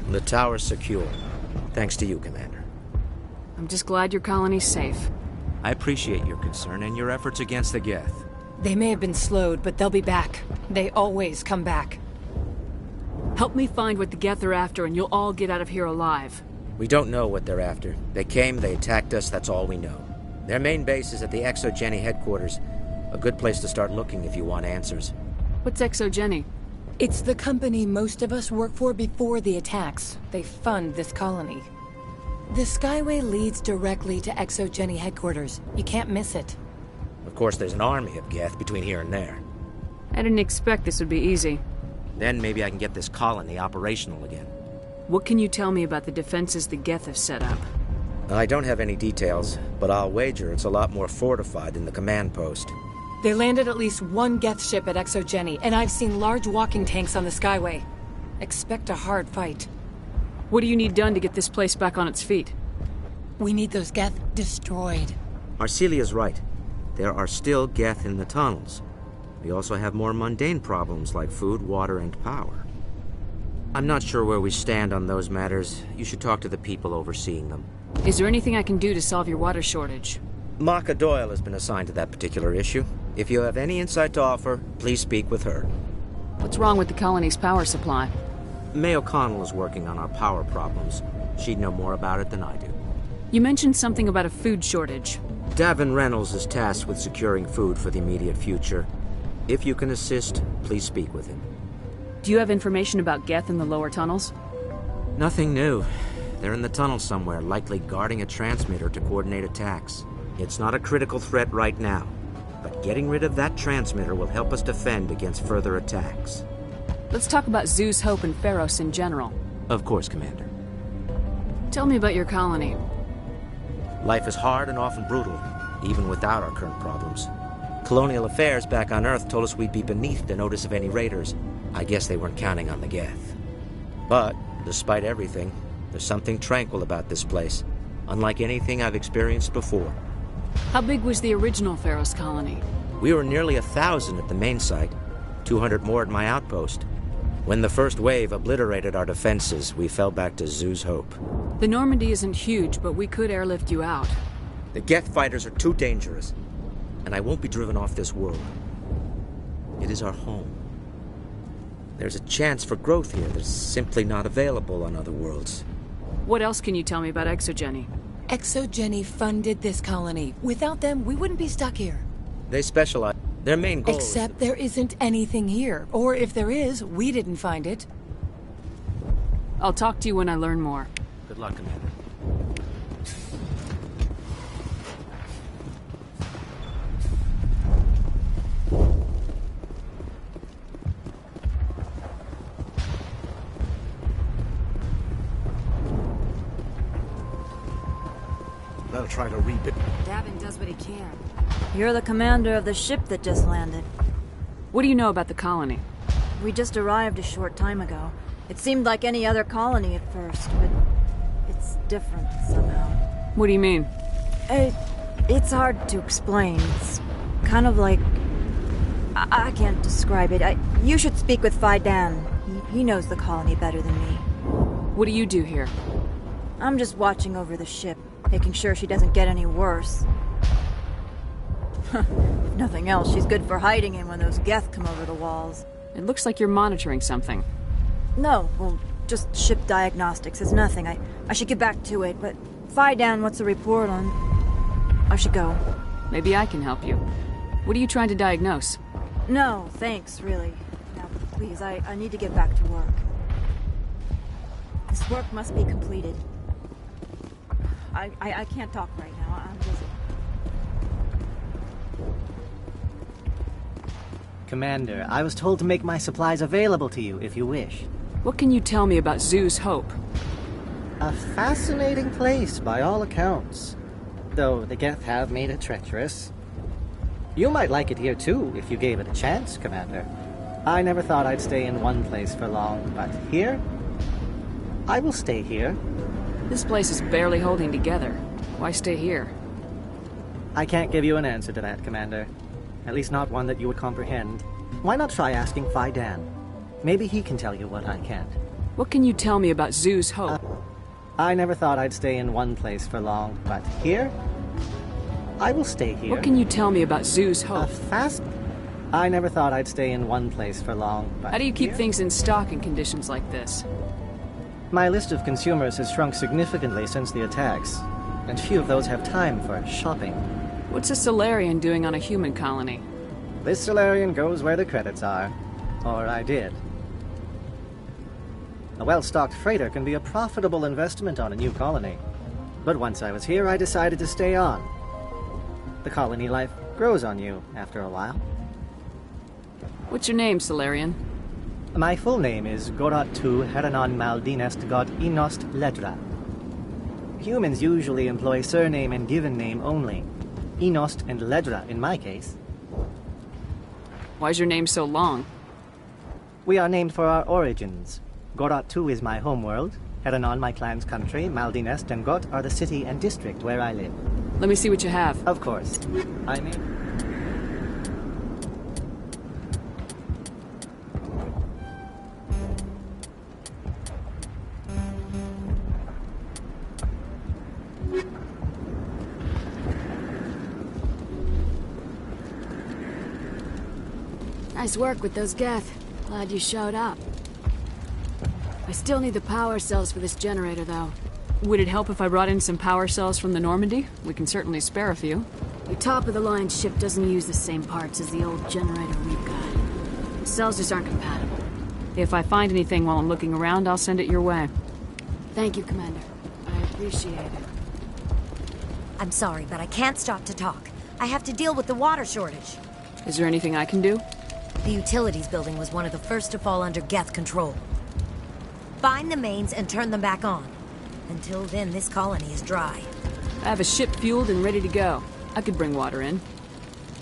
The tower's secure. Thanks to you, Commander. I'm just glad your colony's safe. I appreciate your concern and your efforts against the Geth. They may have been slowed, but they'll be back. They always come back. Help me find what the Geth are after, and you'll all get out of here alive. We don't know what they're after. They came, they attacked us, that's all we know. Their main base is at the Exogeny headquarters. A good place to start looking if you want answers. What's Exogeny? It's the company most of us work for before the attacks. They fund this colony. The Skyway leads directly to Exogeny headquarters. You can't miss it. Of course, there's an army of Geth between here and there. I didn't expect this would be easy. Then maybe I can get this colony operational again. What can you tell me about the defenses the Geth have set up? I don't have any details, but I'll wager it's a lot more fortified than the command post. They landed at least one Geth ship at Exogeny, and I've seen large walking tanks on the Skyway. Expect a hard fight. What do you need done to get this place back on its feet? We need those Geth destroyed. Arcelia's right. There are still Geth in the tunnels. We also have more mundane problems like food, water, and power. I'm not sure where we stand on those matters. You should talk to the people overseeing them. Is there anything I can do to solve your water shortage? Maka Doyle has been assigned to that particular issue. If you have any insight to offer, please speak with her. What's wrong with the colony's power supply? May O'Connell is working on our power problems. She'd know more about it than I do. You mentioned something about a food shortage. Davin Reynolds is tasked with securing food for the immediate future. If you can assist, please speak with him. Do you have information about Geth in the lower tunnels? Nothing new. They're in the tunnel somewhere, likely guarding a transmitter to coordinate attacks. It's not a critical threat right now, but getting rid of that transmitter will help us defend against further attacks. Let's talk about Zeus, Hope, and Pharos in general. Of course, Commander. Tell me about your colony. Life is hard and often brutal, even without our current problems. Colonial Affairs back on Earth told us we'd be beneath the notice of any raiders. I guess they weren't counting on the Geth. But, despite everything, there's something tranquil about this place, unlike anything I've experienced before. How big was the original Pharos colony? We were nearly 1,000 at the main site, 200 more at my outpost. When the first wave obliterated our defenses, we fell back to Zeus Hope. The Normandy isn't huge, but we could airlift you out. The Geth fighters are too dangerous, and I won't be driven off this world. It is our home. There's a chance for growth here that's simply not available on other worlds. What else can you tell me about Exogeny? Exogeny funded this colony. Without them, we wouldn't be stuck here. They specialize. Their main goal Except there isn't anything here. Or if there is, we didn't find it. I'll talk to you when I learn more. Good luck, Commander. They'll try to rebuild. Davin does what he can. You're the commander of the ship that just landed. What do you know about the colony? We just arrived a short time ago. It seemed like any other colony at first, but it's different somehow. What do you mean? It's hard to explain. It's kind of like... I can't describe it. You should speak with Phi Dan. He knows the colony better than me. What do you do here? I'm just watching over the ship, making sure she doesn't get any worse. If nothing else, she's good for hiding in when those Geth come over the walls. It looks like you're monitoring something. No, well, just ship diagnostics. It's nothing. I should get back to it, but Phi Dan wants a report on... I should go. Maybe I can help you. What are you trying to diagnose? No, thanks, really. Now, please, I need to get back to work. This work must be completed. I can't talk right now. I'm busy. Commander, I was told to make my supplies available to you if you wish. What can you tell me about Zeus Hope? A fascinating place by all accounts. Though the Geth have made it treacherous. You might like it here too, if you gave it a chance, Commander. I never thought I'd stay in one place for long, but here? I will stay here. This place is barely holding together. Why stay here? I can't give you an answer to that, Commander. At least not one that you would comprehend. Why not try asking Phi Dan? Maybe he can tell you what I can't. What can you tell me about Zoo's Hope? I never thought I'd stay in one place for long, but here? I will stay here. What can you tell me about Zoo's Hope? I never thought I'd stay in one place for long, but how do you keep here? things in stock in conditions like this? My list of consumers has shrunk significantly since the attacks, and few of those have time for shopping. What's a Solarian doing on a human colony? This Solarian goes where the credits are. Or I did. A well-stocked freighter can be a profitable investment on a new colony. But once I was here, I decided to stay on. The colony life grows on you after a while. What's your name, Solarian? My full name is Goratu Heranon Maldinest God Inost Ledra. Humans usually employ surname and given name only. Inost and Ledra in my case. Why's your name so long? We are named for our origins. Goratu is my homeworld, Heranon my clan's country, Maldinest and Got are the city and district where I live. Let me see what you have. Of course. I mean... Nice work with those Geth. Glad you showed up. I still need the power cells for this generator, though. Would it help if I brought in some power cells from the Normandy? We can certainly spare a few. The top-of-the-line ship doesn't use the same parts as the old generator we've got. The cells just aren't compatible. If I find anything while I'm looking around, I'll send it your way. Thank you, Commander. I appreciate it. I'm sorry, but I can't stop to talk. I have to deal with the water shortage. Is there anything I can do? The utilities building was one of the first to fall under Geth control. Find the mains and turn them back on. Until then, this colony is dry. I have a ship fueled and ready to go. I could bring water in.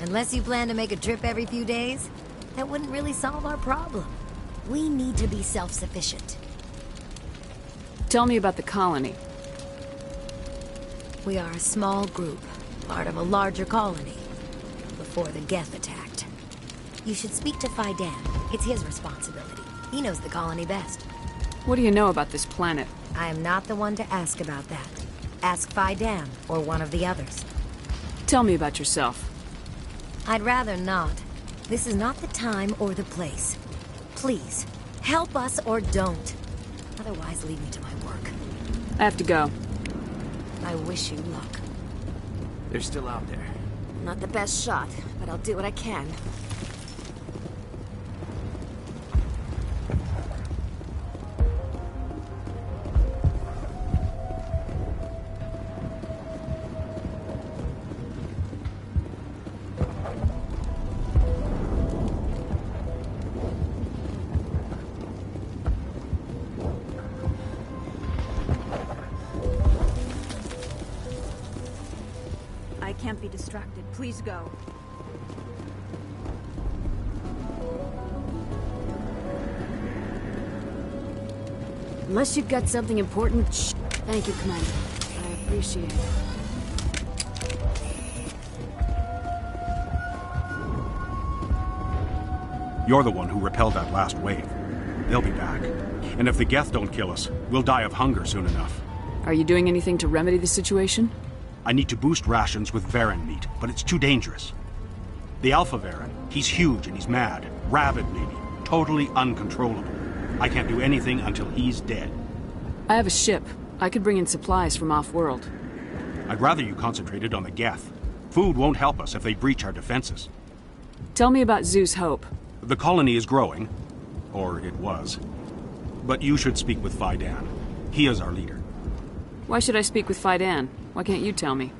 Unless you plan to make a trip every few days, that wouldn't really solve our problem. We need to be self-sufficient. Tell me about the colony. We are a small group, part of a larger colony, before the Geth attacked. You should speak to Fidan. It's his responsibility. He knows the colony best. What do you know about this planet? I am not the one to ask about that. Ask Fidan, or one of the others. Tell me about yourself. I'd rather not. This is not the time or the place. Please, help us or don't. Otherwise, leave me to my work. I have to go. I wish you luck. They're still out there. Not the best shot, but I'll do what I can. I can't be distracted. Please go. Unless you've got something important, shh. Thank you, Commander. I appreciate it. You're the one who repelled that last wave. They'll be back. And if the Geth don't kill us, we'll die of hunger soon enough. Are you doing anything to remedy the situation? I need to boost rations with Varen meat, but it's too dangerous. The Alpha Varen, he's huge and he's mad. Rabid, maybe. Totally uncontrollable. I can't do anything until he's dead. I have a ship. I could bring in supplies from off-world. I'd rather you concentrated on the Geth. Food won't help us if they breach our defenses. Tell me about Zoo's Hope. The colony is growing. Or it was. But you should speak with Fidan. He is our leader. Why should I speak with Fidan? Why can't you tell me?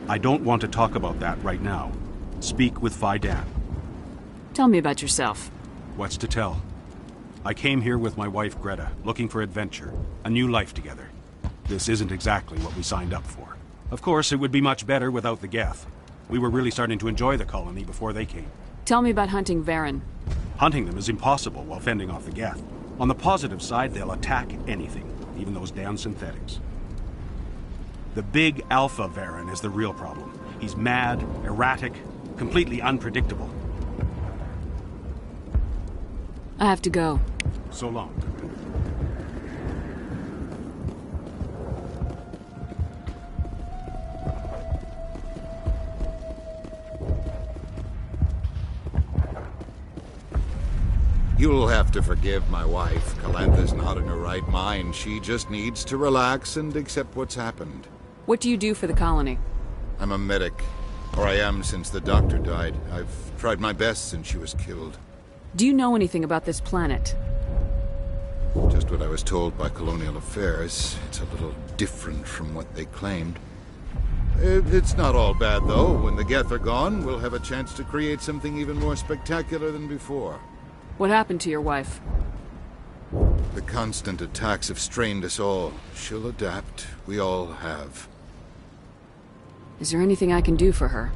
I don't want to talk about that right now. Speak with Fidan. Tell me about yourself. What's to tell? I came here with my wife Greta, looking for adventure, a new life together. This isn't exactly what we signed up for. Of course, it would be much better without the Geth. We were really starting to enjoy the colony before they came. Tell me about hunting Varen. Hunting them is impossible while fending off the Geth. On the positive side, they'll attack anything, even those damn synthetics. The big Alpha Varen is the real problem. He's mad, erratic, completely unpredictable. I have to go. So long. You'll have to forgive my wife. Calantha's not in her right mind. She just needs to relax and accept what's happened. What do you do for the colony? I'm a medic. Or I am since the doctor died. I've tried my best since she was killed. Do you know anything about this planet? Just what I was told by Colonial Affairs. It's a little different from what they claimed. It's not all bad, though. When the Geth are gone, we'll have a chance to create something even more spectacular than before. What happened to your wife? The constant attacks have strained us all. She'll adapt. We all have. Is there anything I can do for her?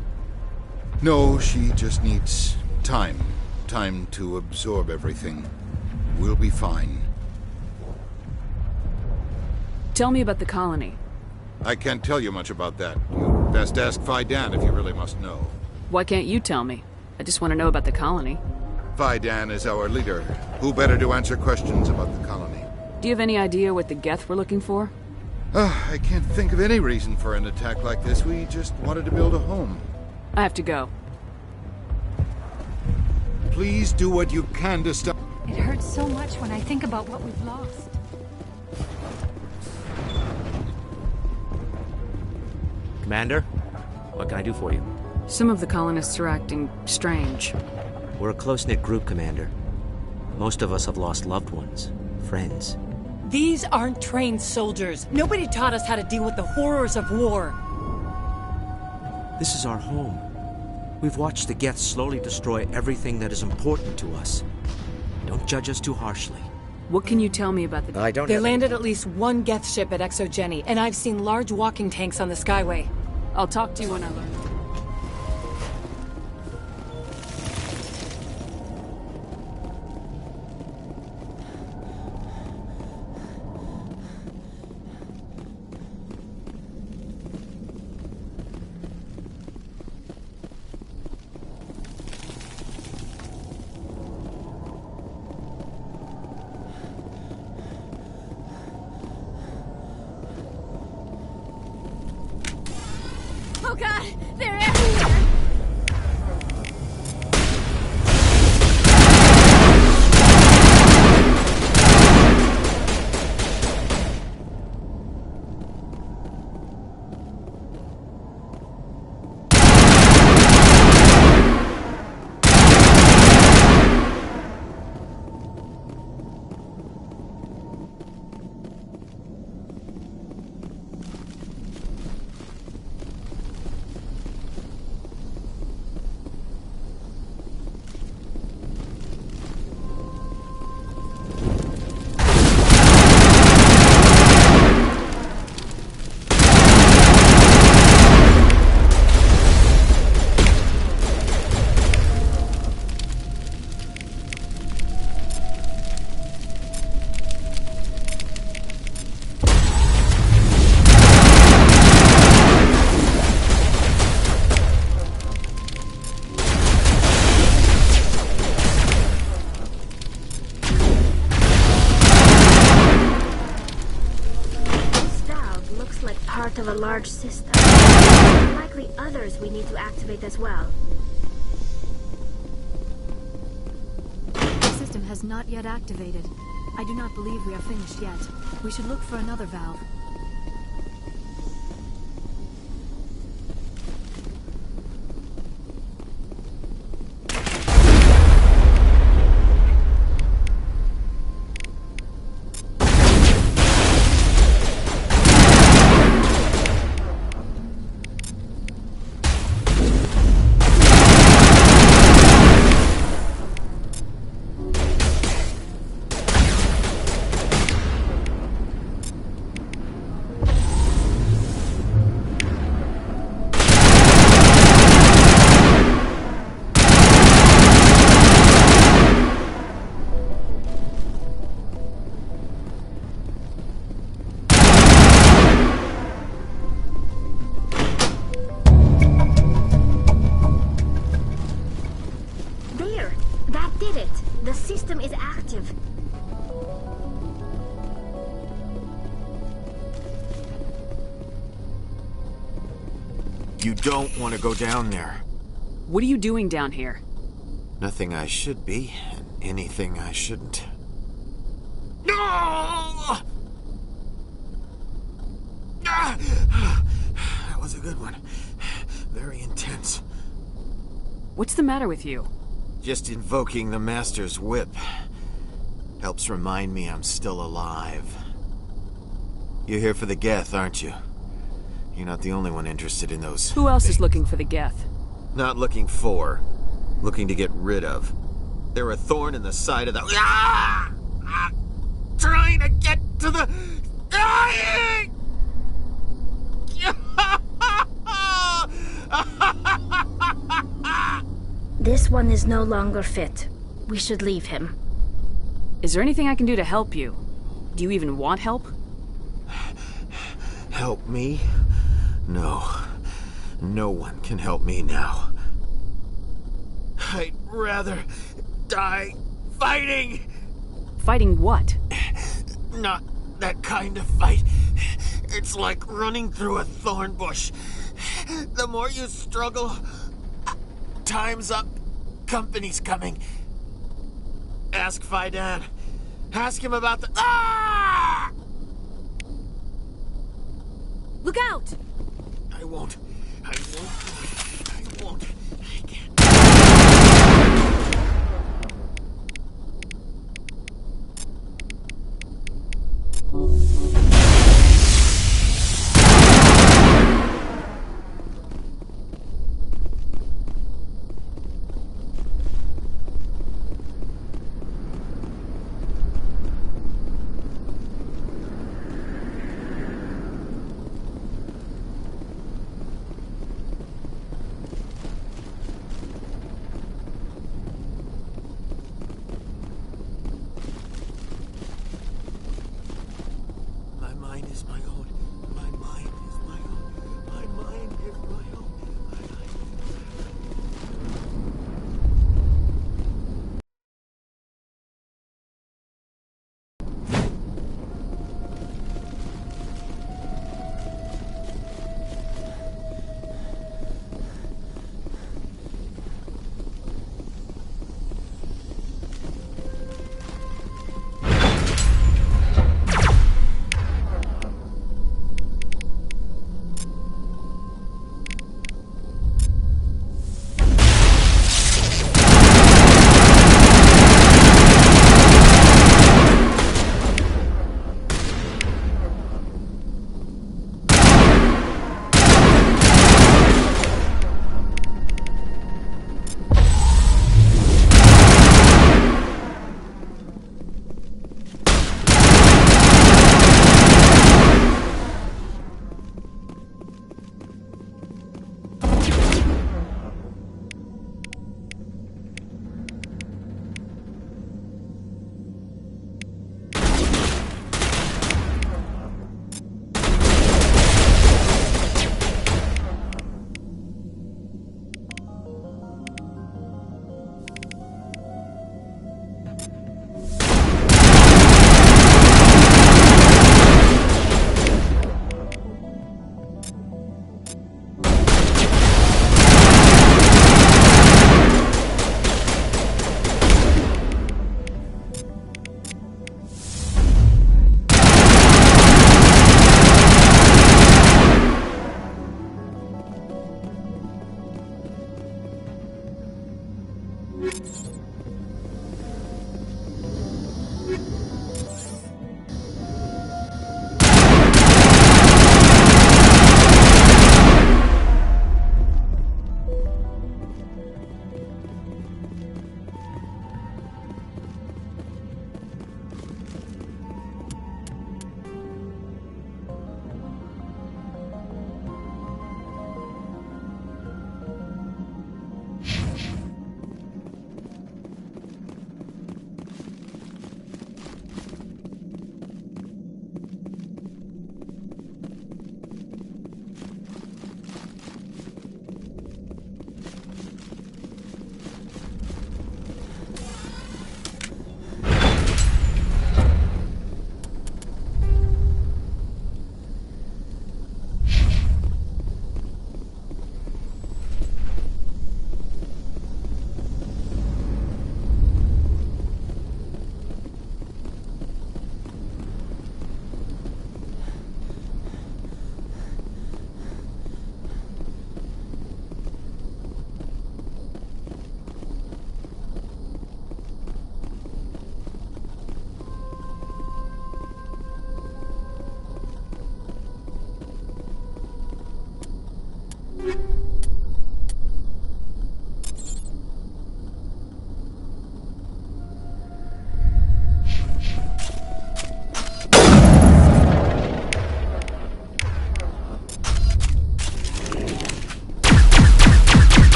No, she just needs time. Time to absorb everything. We'll be fine. Tell me about the colony. I can't tell you much about that. You best ask Fidan if you really must know. Why can't you tell me? I just want to know about the colony. Fidan is our leader. Who better to answer questions about the colony? Do you have any idea what the Geth were looking for? I can't think of any reason for an attack like this. We just wanted to build a home. I have to go. Please do what you can to stop... It hurts so much when I think about what we've lost. Commander, what can I do for you? Some of the colonists are acting strange. We're a close-knit group, Commander. Most of us have lost loved ones, friends. These aren't trained soldiers. Nobody taught us how to deal with the horrors of war. This is our home. We've watched the Geth slowly destroy everything that is important to us. Don't judge us too harshly. What can you tell me about the... They landed at least one Geth ship at Exogeny, and I've seen large walking tanks on the Skyway. I'll talk to you when I learn. Oh god, they're everywhere! Of a large system. Likely others we need to activate as well. The system has not yet activated. I do not believe we are finished yet. We should look for another valve. You don't want to go down there. What are you doing down here? Nothing I should be. An anything I shouldn't. No! That was a good one. Very intense. What's the matter with you? Just invoking the Master's whip helps remind me I'm still alive. You're here for the Geth, aren't you? You're not the only one interested in those. Who else is looking for the Geth? Not looking for. Looking to get rid of. They're a thorn in the side of the... Trying to get to the... This one is no longer fit. We should leave him. Is there anything I can do to help you? Do you even want help? Help me? No. No one can help me now. I'd rather die fighting! Fighting what? Not that kind of fight. It's like running through a thorn bush. The more you struggle, time's up. Company's coming. Ask Fidan. Ask him about the... Ah! Look out! I won't. I won't. I can't.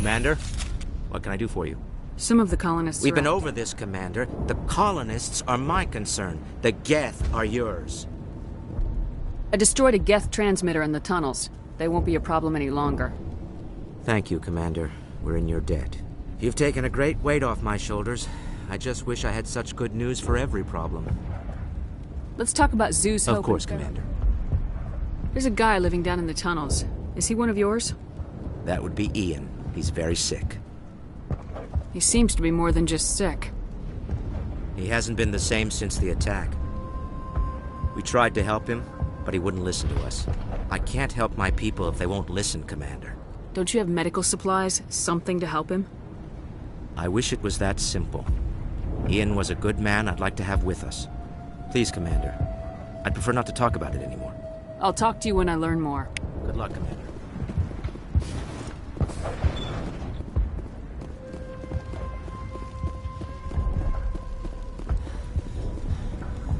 Commander, what can I do for you? Some of the colonists We've are been out. over this, Commander. The colonists are my concern. The Geth are yours. I destroyed a Geth transmitter in the tunnels. They won't be a problem any longer. Thank you, Commander. We're in your debt. You've taken a great weight off my shoulders. I just wish I had such good news for every problem. Let's talk about Zeus. Of course, Commander. There's a guy living down in the tunnels. Is he one of yours? That would be Ian. He's very sick. He seems to be more than just sick. He hasn't been the same since the attack. We tried to help him, but he wouldn't listen to us. I can't help my people if they won't listen, Commander. Don't you have medical supplies? Something to help him? I wish it was that simple. Ian was a good man I'd like to have with us. Please, Commander. I'd prefer not to talk about it anymore. I'll talk to you when I learn more. Good luck, Commander.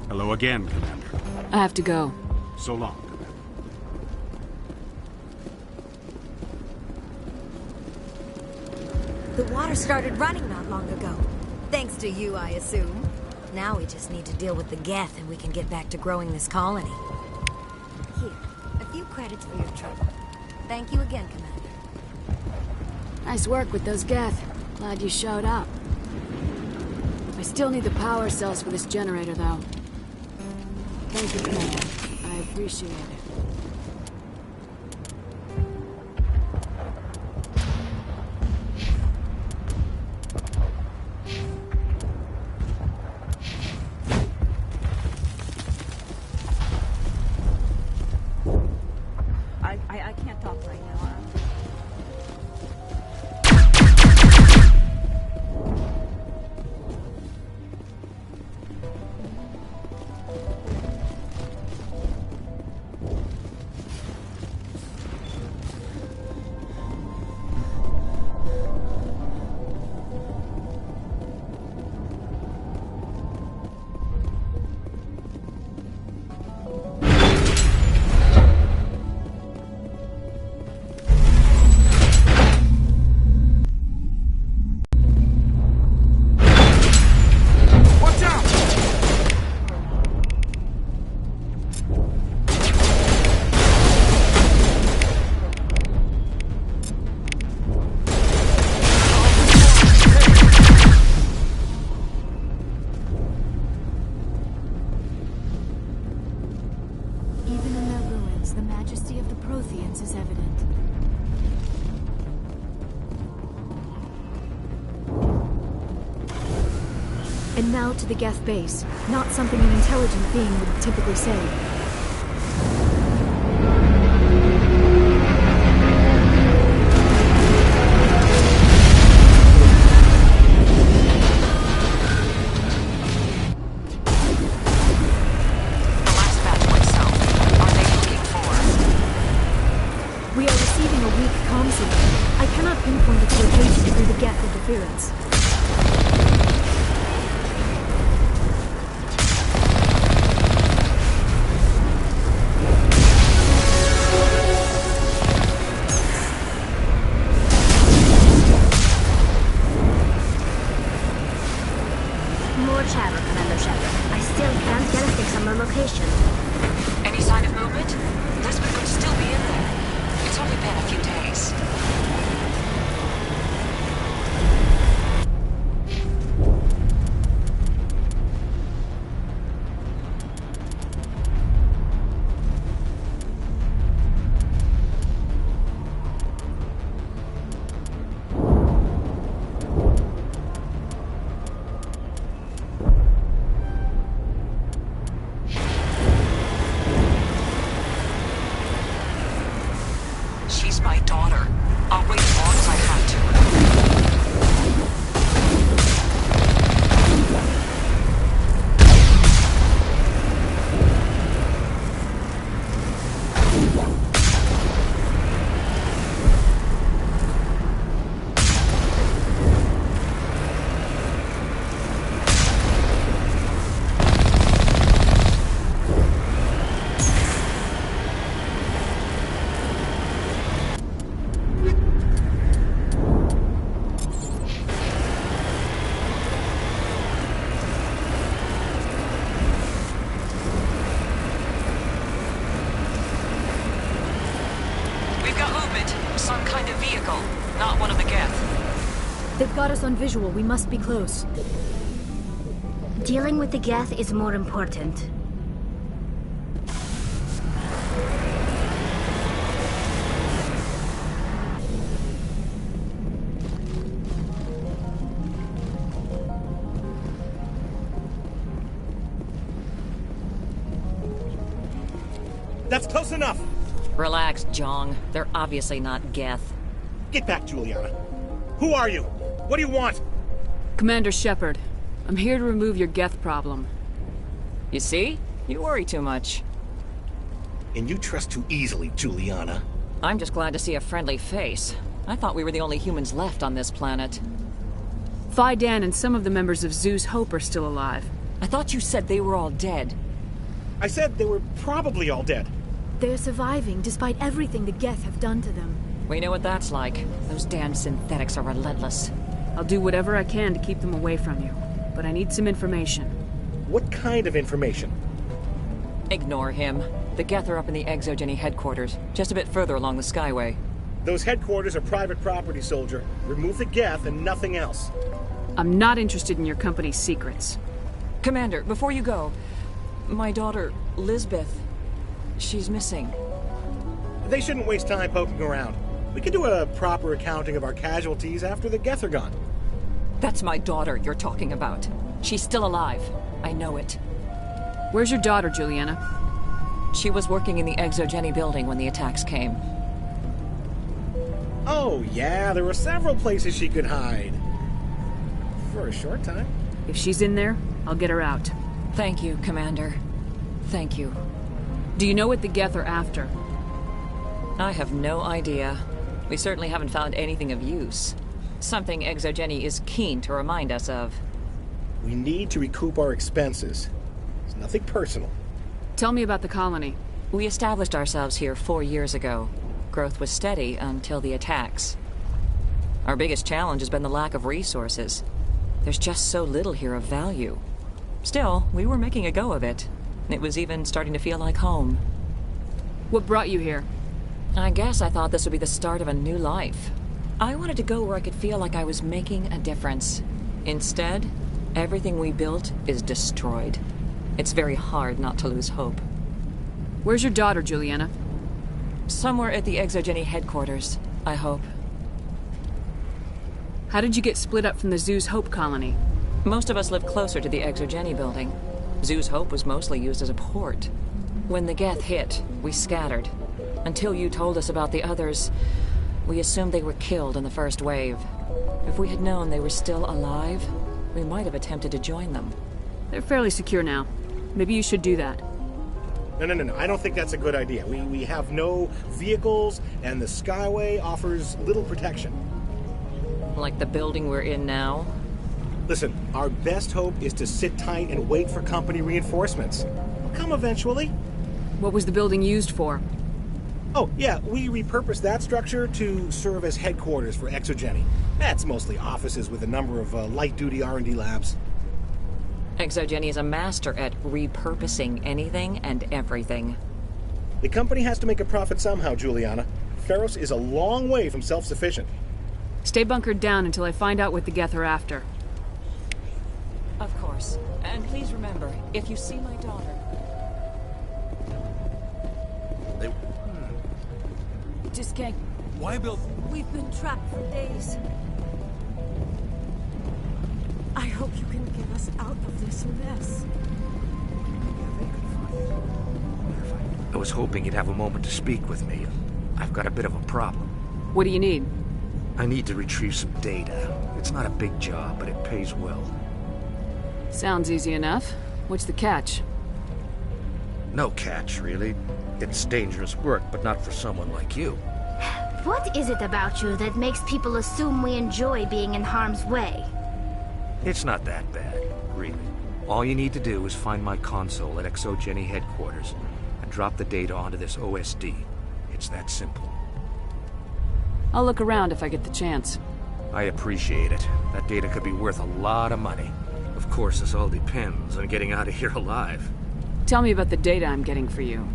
Hello again, Commander. I have to go. So long, Commander. The water started running not long ago. Thanks to you, I assume. Now we just need to deal with the Geth and we can get back to growing this colony. Here, a few credits for your trouble. Thank you again, Commander. Nice work with those Geth. Glad you showed up. I still need the power cells for this generator, though. Thank you, Commander. I appreciate it. I can't talk right now. Is evident. And now to the Geth base. Not something an intelligent being would typically say. I cannot pinpoint its location through the Geth interference. More chatter, Commander Shepard. I still can't get a fix on the location. Any sign of movement? Desmond could still be in there. It's only been a few days. She's my daughter. They've got us on visual. We must be close. Dealing with the Geth is more important. That's close enough! Relax, Jong. They're obviously not Geth. Get back, Juliana. Who are you? What do you want? Commander Shepard, I'm here to remove your Geth problem. You see? You worry too much. And you trust too easily, Juliana. I'm just glad to see a friendly face. I thought we were the only humans left on this planet. Phi Dan and some of the members of Zoo's Hope are still alive. I thought you said they were all dead. I said they were probably all dead. They're surviving despite everything the Geth have done to them. We know what that's like. Those damn synthetics are relentless. I'll do whatever I can to keep them away from you, but I need some information. What kind of information? Ignore him. The Geth are up in the Exogeny headquarters, just a bit further along the Skyway. Those headquarters are private property, soldier. Remove the Geth and nothing else. I'm not interested in your company's secrets. Commander, before you go, my daughter, Lisbeth, she's missing. They shouldn't waste time poking around. We can do a proper accounting of our casualties after the Geth are gone. That's my daughter you're talking about. She's still alive. I know it. Where's your daughter, Juliana? She was working in the Exogeny building when the attacks came. Oh, yeah, there were several places she could hide. For a short time. If she's in there, I'll get her out. Thank you, Commander. Thank you. Do you know what the Geth are after? I have no idea. We certainly haven't found anything of use. Something Exogeny is keen to remind us of. We need to recoup our expenses. It's nothing personal. Tell me about the colony. We established ourselves here 4 years ago. Growth was steady until the attacks. Our biggest challenge has been the lack of resources. There's just so little here of value. Still, we were making a go of it. It was even starting to feel like home. What brought you here? I guess I thought this would be the start of a new life. I wanted to go where I could feel like I was making a difference. Instead, everything we built is destroyed. It's very hard not to lose hope. Where's your daughter, Juliana? Somewhere at the Exogeny headquarters, I hope. How did you get split up from the Zoo's Hope colony? Most of us lived closer to the Exogeny building. Zoo's Hope was mostly used as a port. When the Geth hit, we scattered. Until you told us about the others, we assumed they were killed in the first wave. If we had known they were still alive, we might have attempted to join them. They're fairly secure now. Maybe you should do that. No. I don't think that's a good idea. We have no vehicles, and the Skyway offers little protection. Like the building we're in now? Listen, our best hope is to sit tight and wait for company reinforcements. They'll come eventually. What was the building used for? Oh, yeah, we repurposed that structure to serve as headquarters for Exogeny. That's mostly offices with a number of light-duty R&D labs. Exogeny is a master at repurposing anything and everything. The company has to make a profit somehow, Juliana. Feros is a long way from self-sufficient. Stay bunkered down until I find out what the Geth are after. Of course. And please remember, if you see my daughter... Just gang. Why build... We've been trapped for days. I hope you can get us out of this mess. I was hoping you'd have a moment to speak with me. I've got a bit of a problem. What do you need? I need to retrieve some data. It's not a big job, but it pays well. Sounds easy enough. What's the catch? No catch, really. It's dangerous work, but not for someone like you. What is it about you that makes people assume we enjoy being in harm's way? It's not that bad, really. All you need to do is find my console at Exogeny headquarters and drop the data onto this OSD. It's that simple. I'll look around if I get the chance. I appreciate it. That data could be worth a lot of money. Of course, this all depends on getting out of here alive. Tell me about the data I'm getting for you.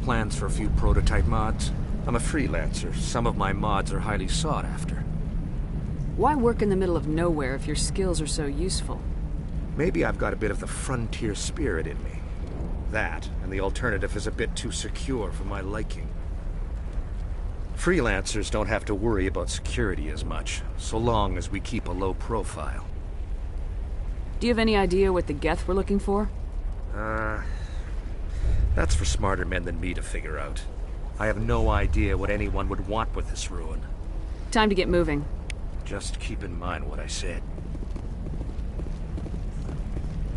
Plans for a few prototype mods. I'm a freelancer. Some of my mods are highly sought after. Why work in the middle of nowhere if your skills are so useful? Maybe I've got a bit of the frontier spirit in me. That, and the alternative is a bit too secure for my liking. Freelancers don't have to worry about security as much, so long as we keep a low profile. Do you have any idea what the Geth were looking for? That's for smarter men than me to figure out. I have no idea what anyone would want with this ruin. Time to get moving. Just keep in mind what I said.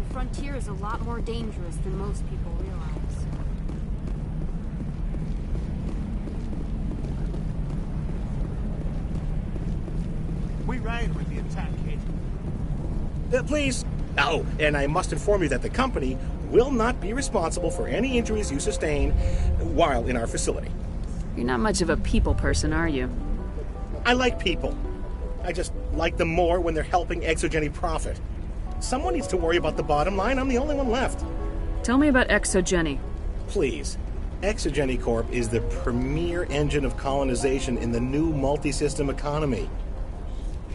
The frontier is a lot more dangerous than most people realize. We ride with the attack kit. Please. Oh, and I must inform you that the company will not be responsible for any injuries you sustain while in our facility. You're not much of a people person, are you? I like people. I just like them more when they're helping Exogeny profit. Someone needs to worry about the bottom line. I'm the only one left. Tell me about Exogeny. Please. Exogeny Corp is the premier engine of colonization in the new multi-system economy.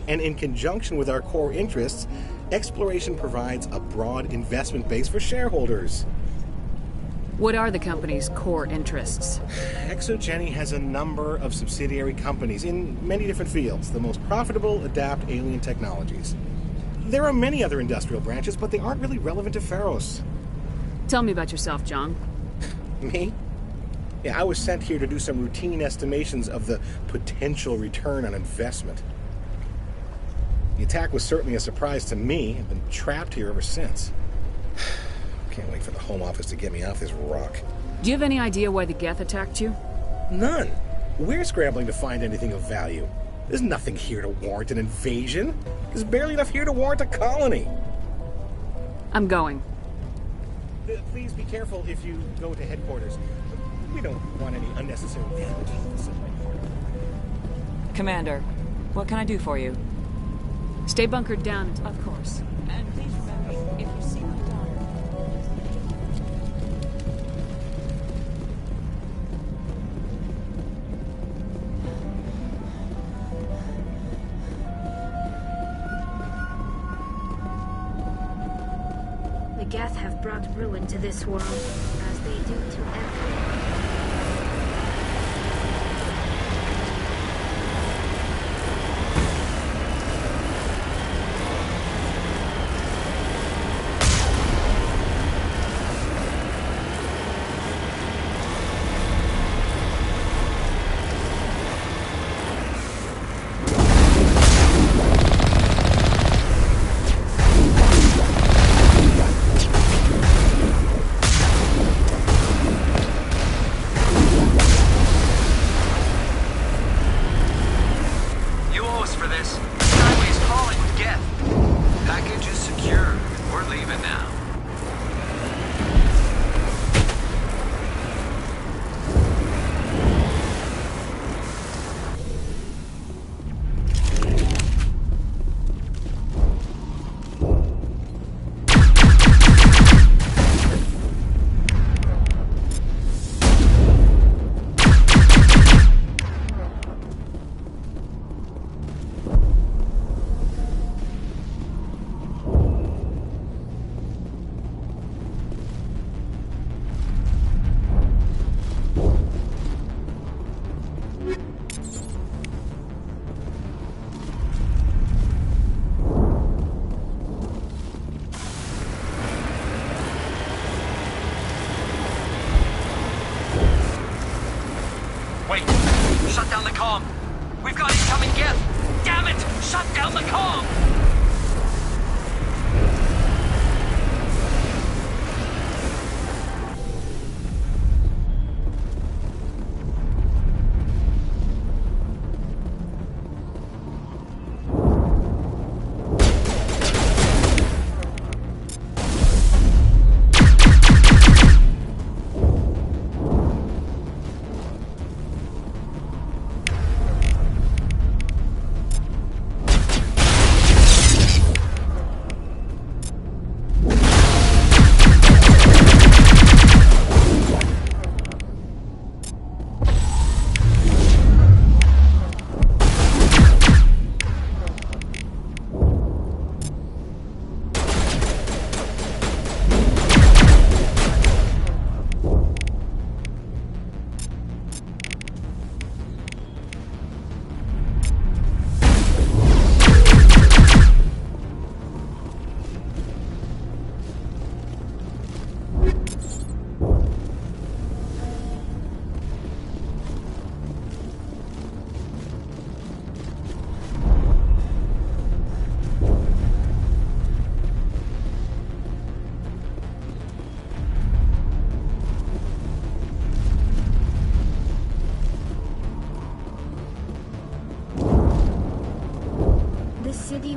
And in conjunction with our core interests, exploration provides a broad investment base for shareholders. What are the company's core interests? Exogeny has a number of subsidiary companies in many different fields. The most profitable adapt alien technologies. There are many other industrial branches, but they aren't really relevant to Pharos. Tell me about yourself, John. Me? Yeah, I was sent here to do some routine estimations of the potential return on investment. The attack was certainly a surprise to me. I've been trapped here ever since. Can't wait for the Home Office to get me off this rock. Do you have any idea why the Geth attacked you? None. We're scrambling to find anything of value. There's nothing here to warrant an invasion. There's barely enough here to warrant a colony. I'm going. Please be careful if you go to headquarters. We don't want any unnecessary damage to the facility. Commander, what can I do for you? Stay bunkered down. Of course. And please remember, if you see my daughter... The Geth have brought ruin to this world, as they do to everyone. Shut down the comm! We've got incoming Geth! Damn it! Shut down the comm!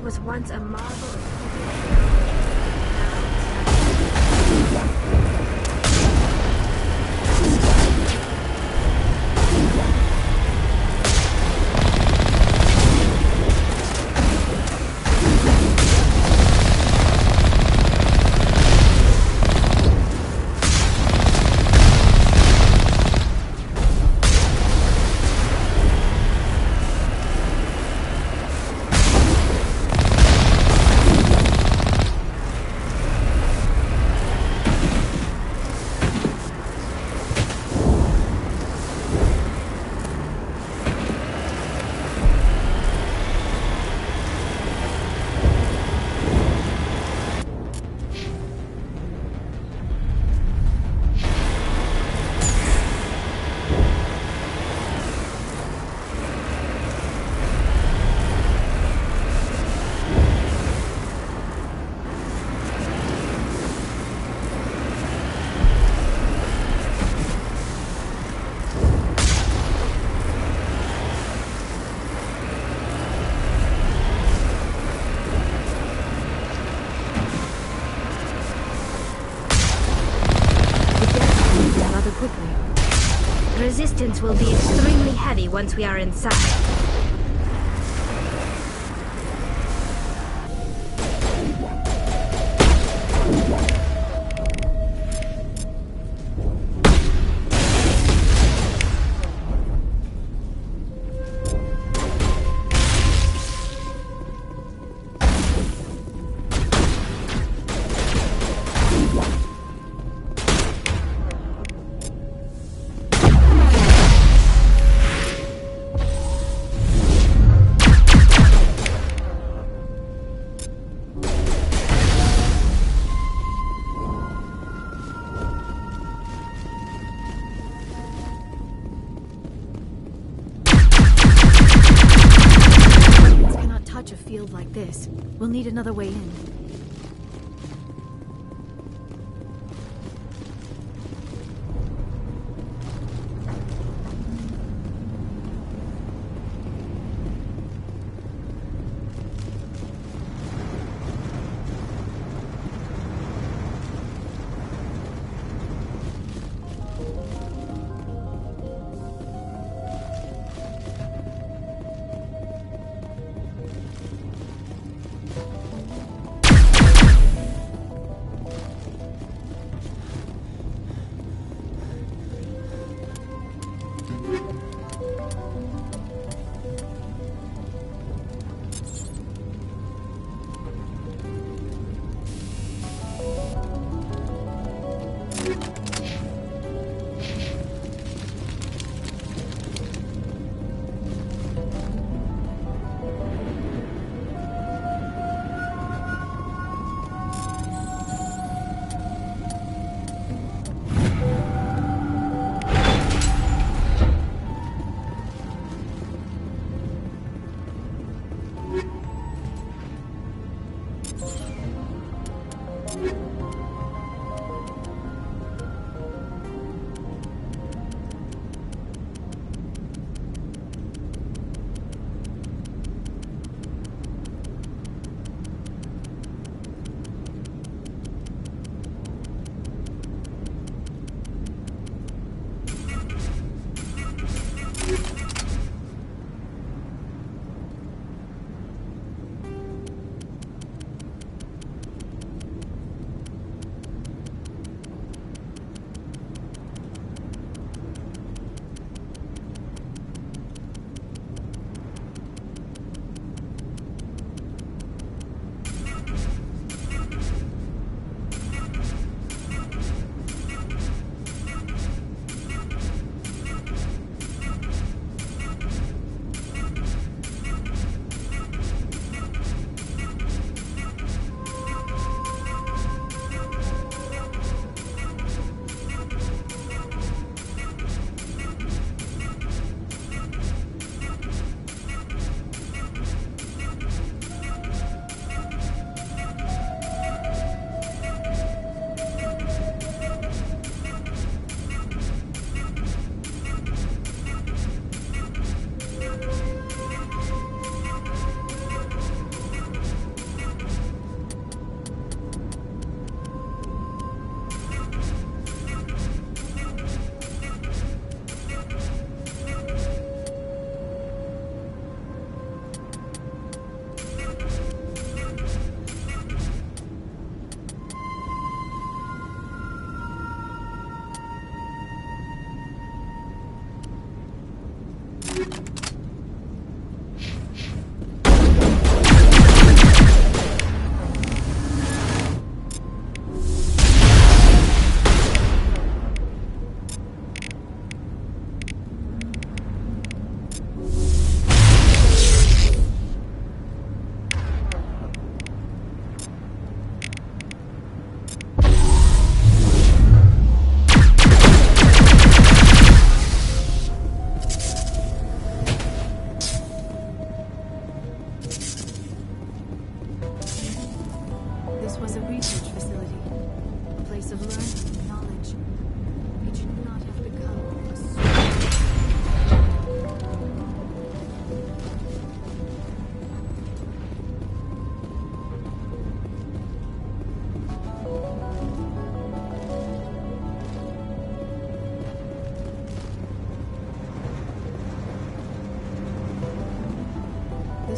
was once a marvel of resistance will be extremely heavy once we are inside. A field like this. We'll need another way in.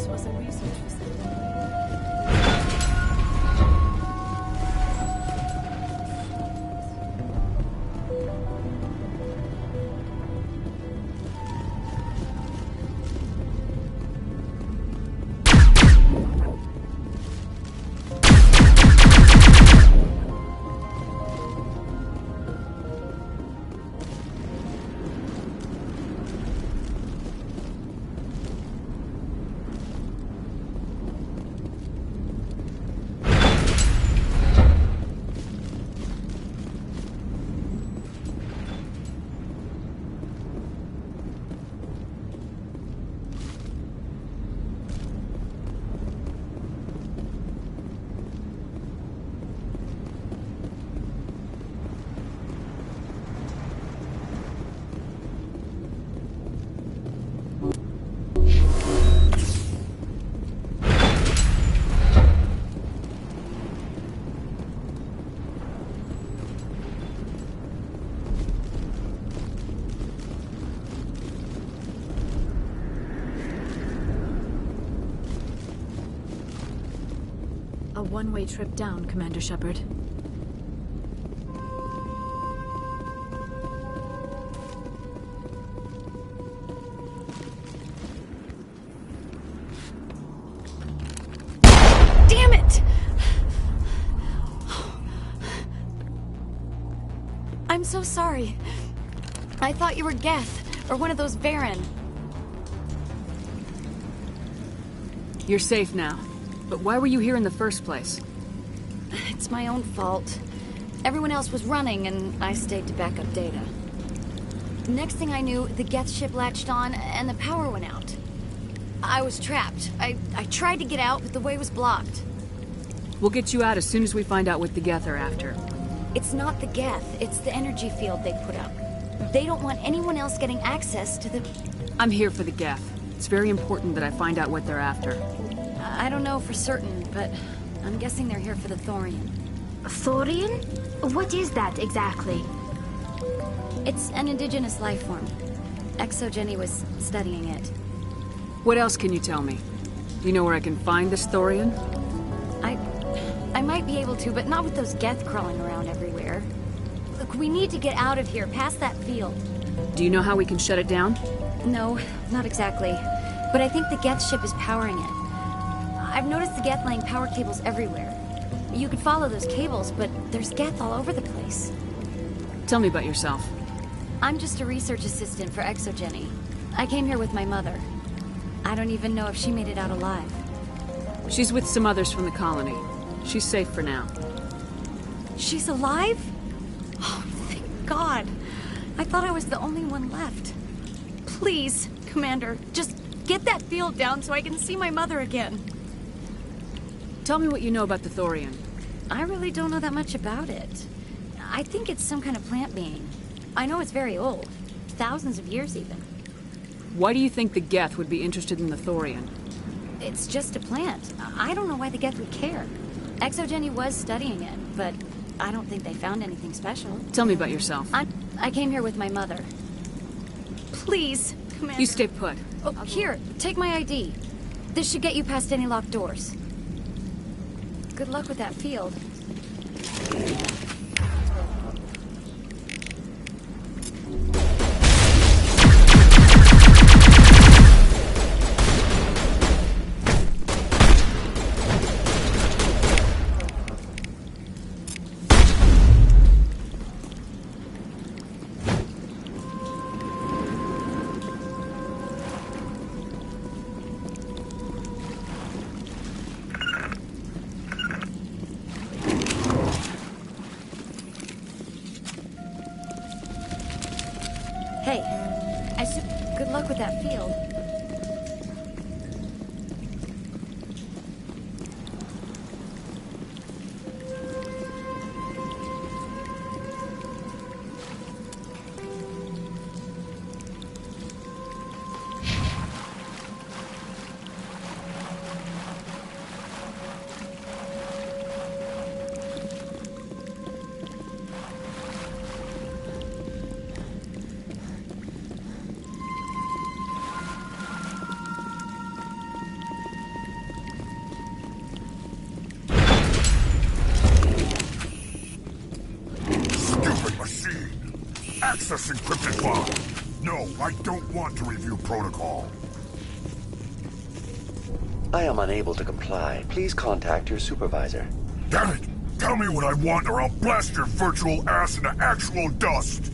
This was a research facility. A one-way trip down, Commander Shepard. Damn it! I'm so sorry. I thought you were Geth, or one of those Varen. You're safe now. But why were you here in the first place? It's my own fault. Everyone else was running, and I stayed to back up data. Next thing I knew, the Geth ship latched on, and the power went out. I was trapped. I tried to get out, but the way was blocked. We'll get you out as soon as we find out what the Geth are after. It's not the Geth, it's the energy field they put up. They don't want anyone else getting access to the... I'm here for the Geth. It's very important that I find out what they're after. I don't know for certain, but I'm guessing they're here for the Thorian. Thorian? What is that exactly? It's an indigenous life form. Exogeny was studying it. What else can you tell me? Do you know where I can find this Thorian? I might be able to, but not with those Geth crawling around everywhere. Look, we need to get out of here, past that field. Do you know how we can shut it down? No, not exactly. But I think the Geth ship is powering it. I've noticed the Geth laying power cables everywhere. You could follow those cables, but there's Geth all over the place. Tell me about yourself. I'm just a research assistant for Exogeny. I came here with my mother. I don't even know if she made it out alive. She's with some others from the colony. She's safe for now. She's alive? Oh, thank God. I thought I was the only one left. Please, Commander, just get that field down so I can see my mother again. Tell me what you know about the Thorian. I really don't know that much about it. I think it's some kind of plant being. I know it's very old. Thousands of years, even. Why do you think the Geth would be interested in the Thorian? It's just a plant. I don't know why the Geth would care. Exogeny was studying it, but I don't think they found anything special. Tell me about yourself. I came here with my mother. Please, Commander. You stay put. Oh, here, take my ID. This should get you past any locked doors. Good luck with that field. Hey, good luck with that field. Access encrypted file. No, I don't want to review protocol. I am unable to comply. Please contact your supervisor. Damn it! Tell me what I want or I'll blast your virtual ass into actual dust!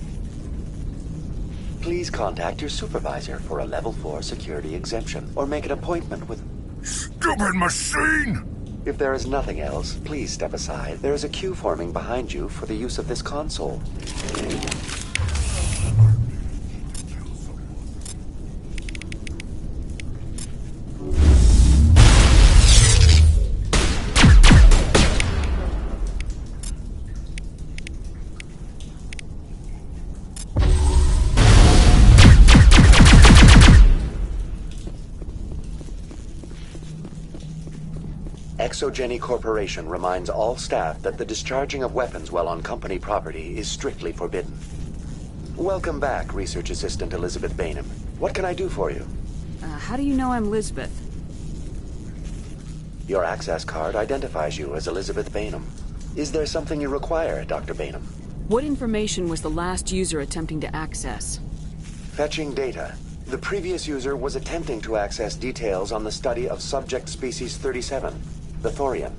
Please contact your supervisor for a level 4 security exemption, or make an appointment with... Stupid machine! If there is nothing else, please step aside. There is a queue forming behind you for the use of this console. Exogeny Corporation reminds all staff that the discharging of weapons while on company property is strictly forbidden. Welcome back, Research Assistant Elizabeth Bainham. What can I do for you? How do you know I'm Lisbeth? Your access card identifies you as Elizabeth Bainham. Is there something you require, Dr. Bainham? What information was the last user attempting to access? Fetching data. The previous user was attempting to access details on the study of subject species 37. The Thorian.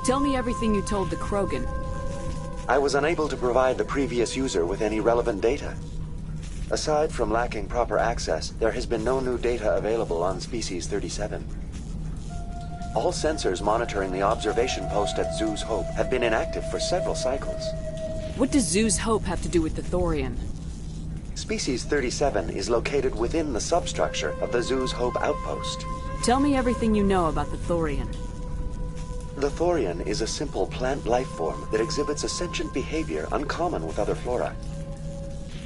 Tell me everything you told the Krogan. I was unable to provide the previous user with any relevant data. Aside from lacking proper access, there has been no new data available on Species 37. All sensors monitoring the observation post at Zoo's Hope have been inactive for several cycles. What does Zoo's Hope have to do with the Thorian? Species 37 is located within the substructure of the Zoo's Hope outpost. Tell me everything you know about the Thorian. The Thorian is a simple plant life form that exhibits a sentient behavior uncommon with other flora.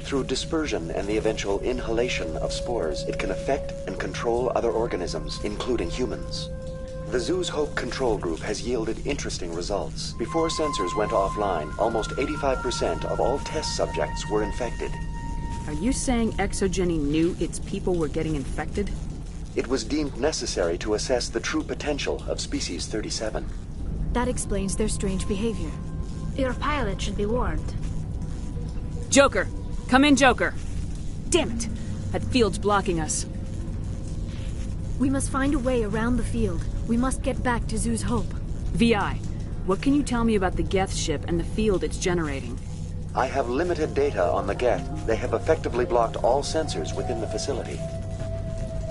Through dispersion and the eventual inhalation of spores, it can affect and control other organisms, including humans. The Zoo's Hope control group has yielded interesting results. Before sensors went offline, almost 85% of all test subjects were infected. Are you saying Exogeny knew its people were getting infected? It was deemed necessary to assess the true potential of Species 37. That explains their strange behavior. Your pilot should be warned. Joker! Come in, Joker! Damn it! That field's blocking us. We must find a way around the field. We must get back to Zoo's Hope. VI, what can you tell me about the Geth ship and the field it's generating? I have limited data on the Geth. They have effectively blocked all sensors within the facility.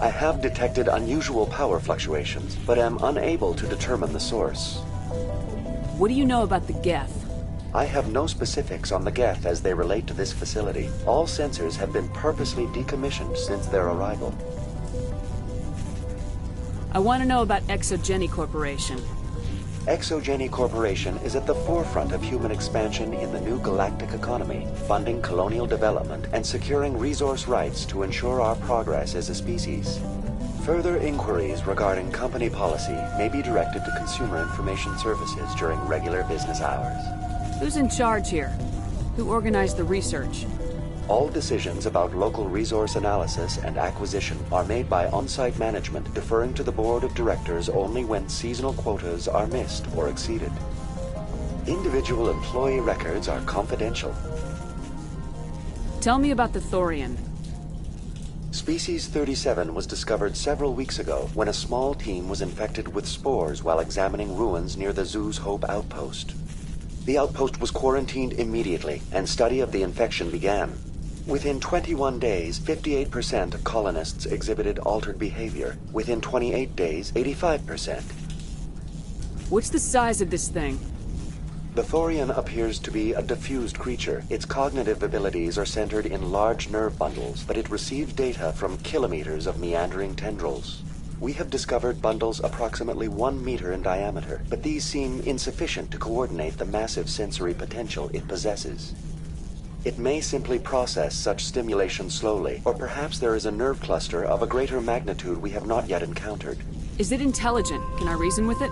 I have detected unusual power fluctuations, but am unable to determine the source. What do you know about the Geth? I have no specifics on the Geth as they relate to this facility. All sensors have been purposely decommissioned since their arrival. I want to know about Exogeny Corporation. Exogeny Corporation is at the forefront of human expansion in the new galactic economy, funding colonial development and securing resource rights to ensure our progress as a species. Further inquiries regarding company policy may be directed to Consumer Information Services during regular business hours. Who's in charge here? Who organized the research? All decisions about local resource analysis and acquisition are made by on-site management, deferring to the board of directors only when seasonal quotas are missed or exceeded. Individual employee records are confidential. Tell me about the Thorian. Species 37 was discovered several weeks ago when a small team was infected with spores while examining ruins near the Zoo's Hope outpost. The outpost was quarantined immediately, and study of the infection began. Within 21 days, 58% of colonists exhibited altered behavior. Within 28 days, 85%. What's the size of this thing? The Thorian appears to be a diffused creature. Its cognitive abilities are centered in large nerve bundles, but it receives data from kilometers of meandering tendrils. We have discovered bundles approximately 1 meter in diameter, but these seem insufficient to coordinate the massive sensory potential it possesses. It may simply process such stimulation slowly, or perhaps there is a nerve cluster of a greater magnitude we have not yet encountered. Is it intelligent? Can I reason with it?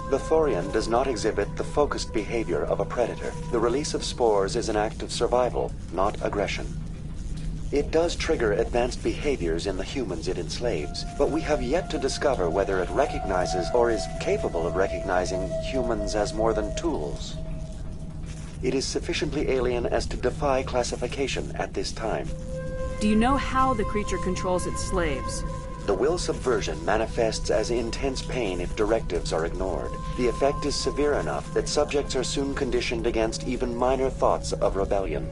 The Thorian does not exhibit the focused behavior of a predator. The release of spores is an act of survival, not aggression. It does trigger advanced behaviors in the humans it enslaves, but we have yet to discover whether it recognizes or is capable of recognizing humans as more than tools. It is sufficiently alien as to defy classification at this time. Do you know how the creature controls its slaves? The will subversion manifests as intense pain if directives are ignored. The effect is severe enough that subjects are soon conditioned against even minor thoughts of rebellion.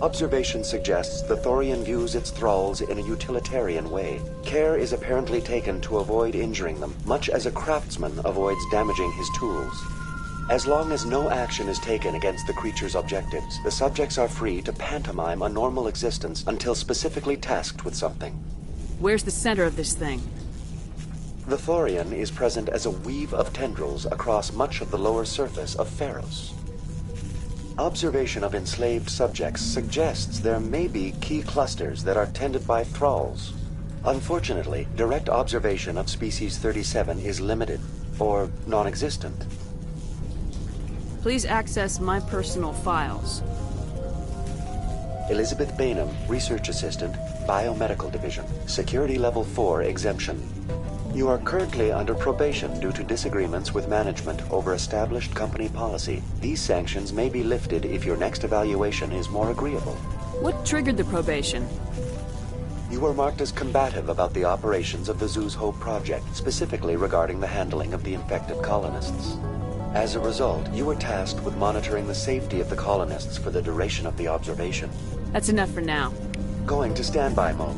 Observation suggests the Thorian views its thralls in a utilitarian way. Care is apparently taken to avoid injuring them, much as a craftsman avoids damaging his tools. As long as no action is taken against the creature's objectives, the subjects are free to pantomime a normal existence until specifically tasked with something. Where's the center of this thing? The Thorian is present as a weave of tendrils across much of the lower surface of Pharos. Observation of enslaved subjects suggests there may be key clusters that are tended by thralls. Unfortunately, direct observation of species 37 is limited, or non-existent. Please access my personal files. Elizabeth Bainham, Research Assistant, Biomedical Division. Security Level 4 exemption. You are currently under probation due to disagreements with management over established company policy. These sanctions may be lifted if your next evaluation is more agreeable. What triggered the probation? You were marked as combative about the operations of the Zeus Hope project, specifically regarding the handling of the infected colonists. As a result, you were tasked with monitoring the safety of the colonists for the duration of the observation. That's enough for now. Going to standby mode.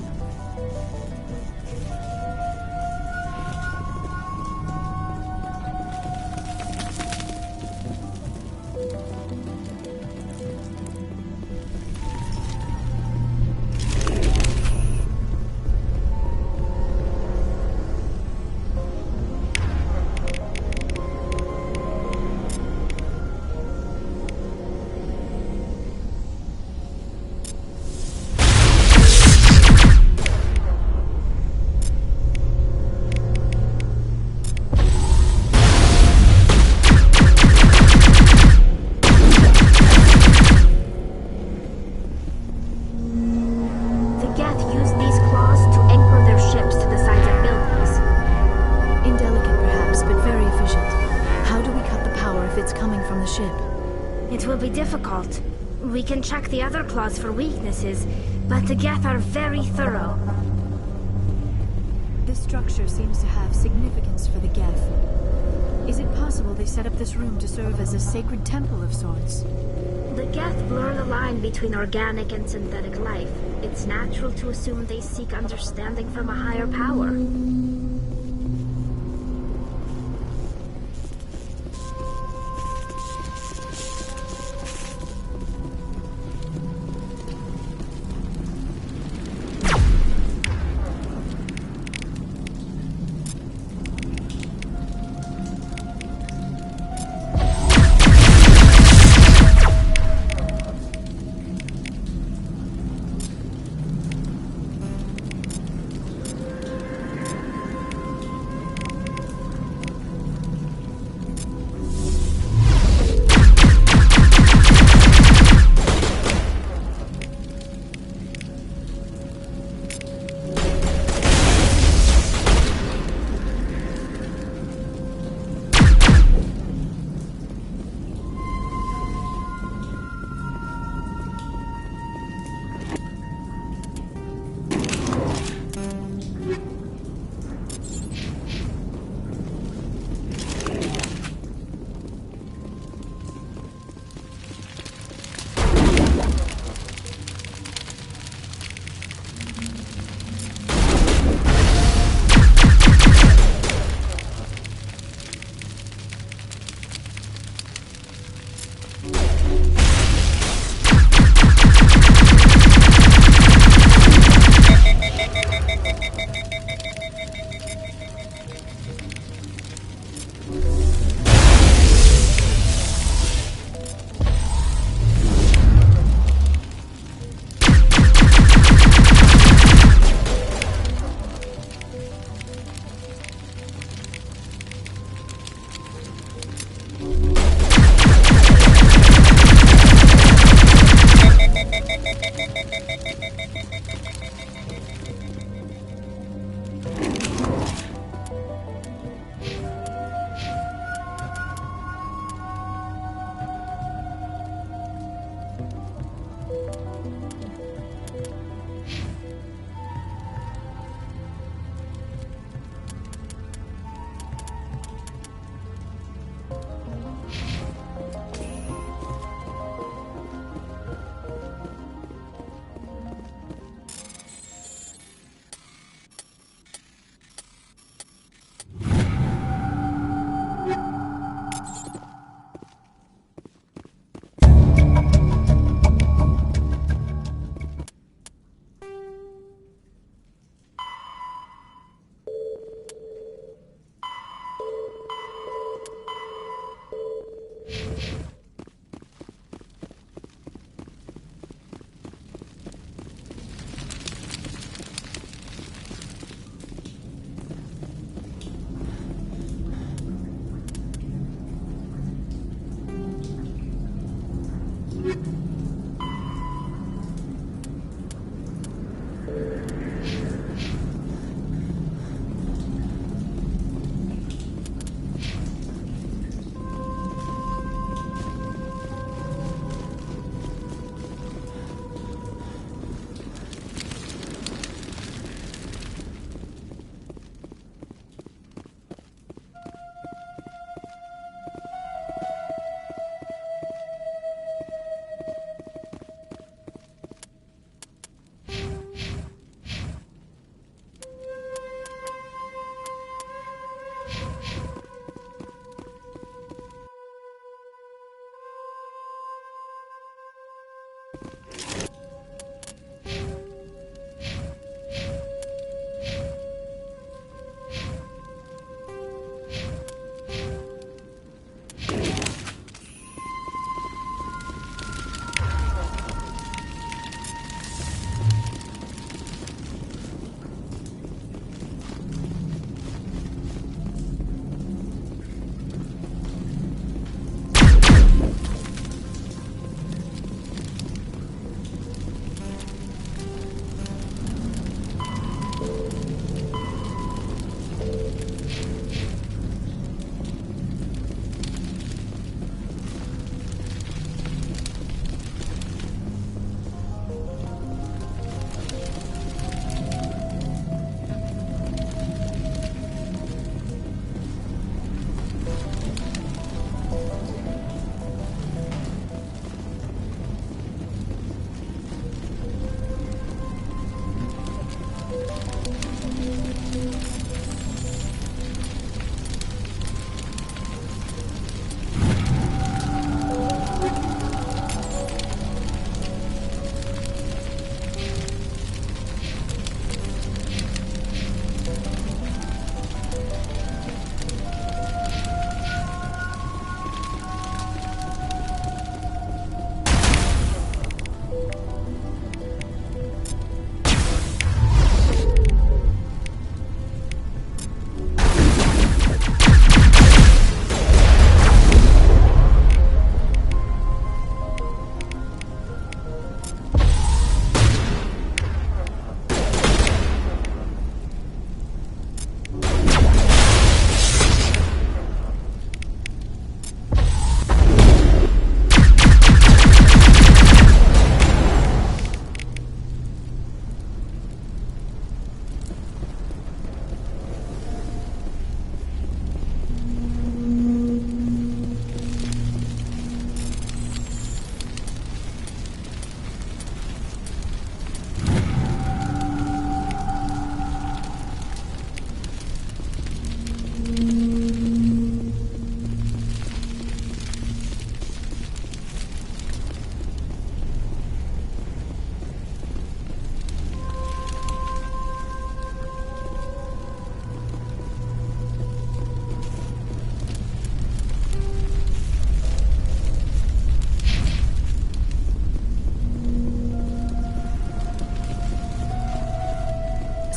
We can check the other claws for weaknesses, but the Geth are very thorough. This structure seems to have significance for the Geth. Is it possible they set up this room to serve as a sacred temple of sorts? The Geth blur the line between organic and synthetic life. It's natural to assume they seek understanding from a higher power.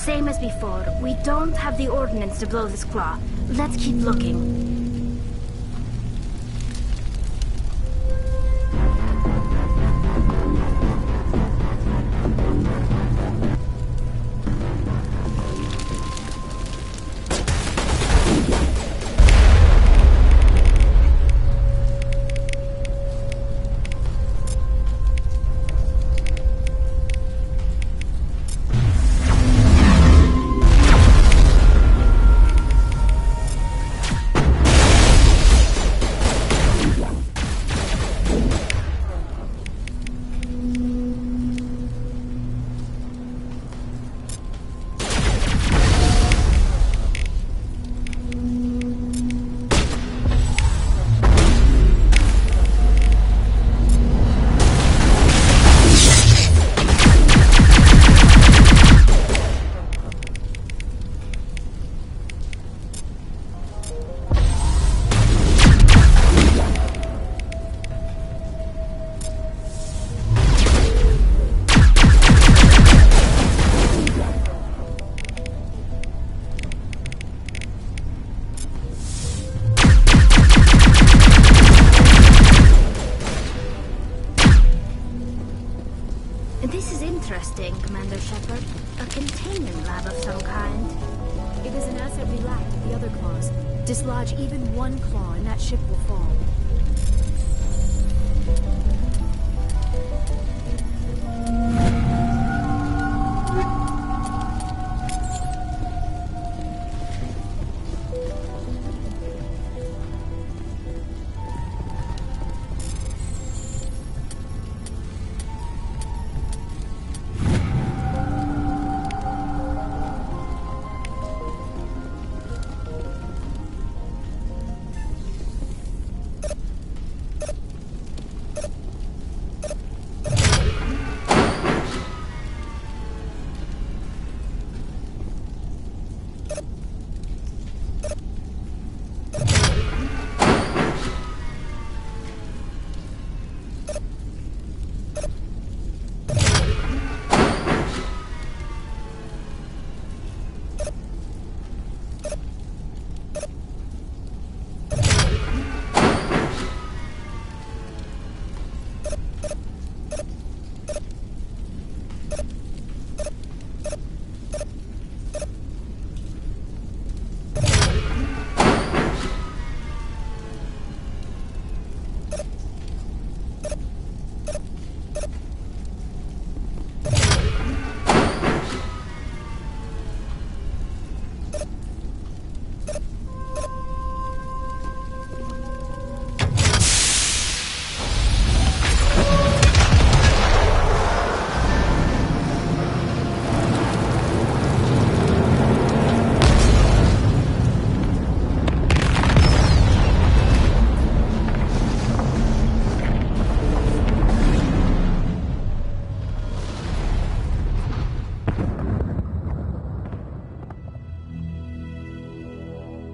Same as before. We don't have the ordnance to blow this claw. Let's keep looking. This is interesting, Commander Shepard. A containment lab of some kind. It is an asset we lack with the other claws. Dislodge even one claw and that ship will fall.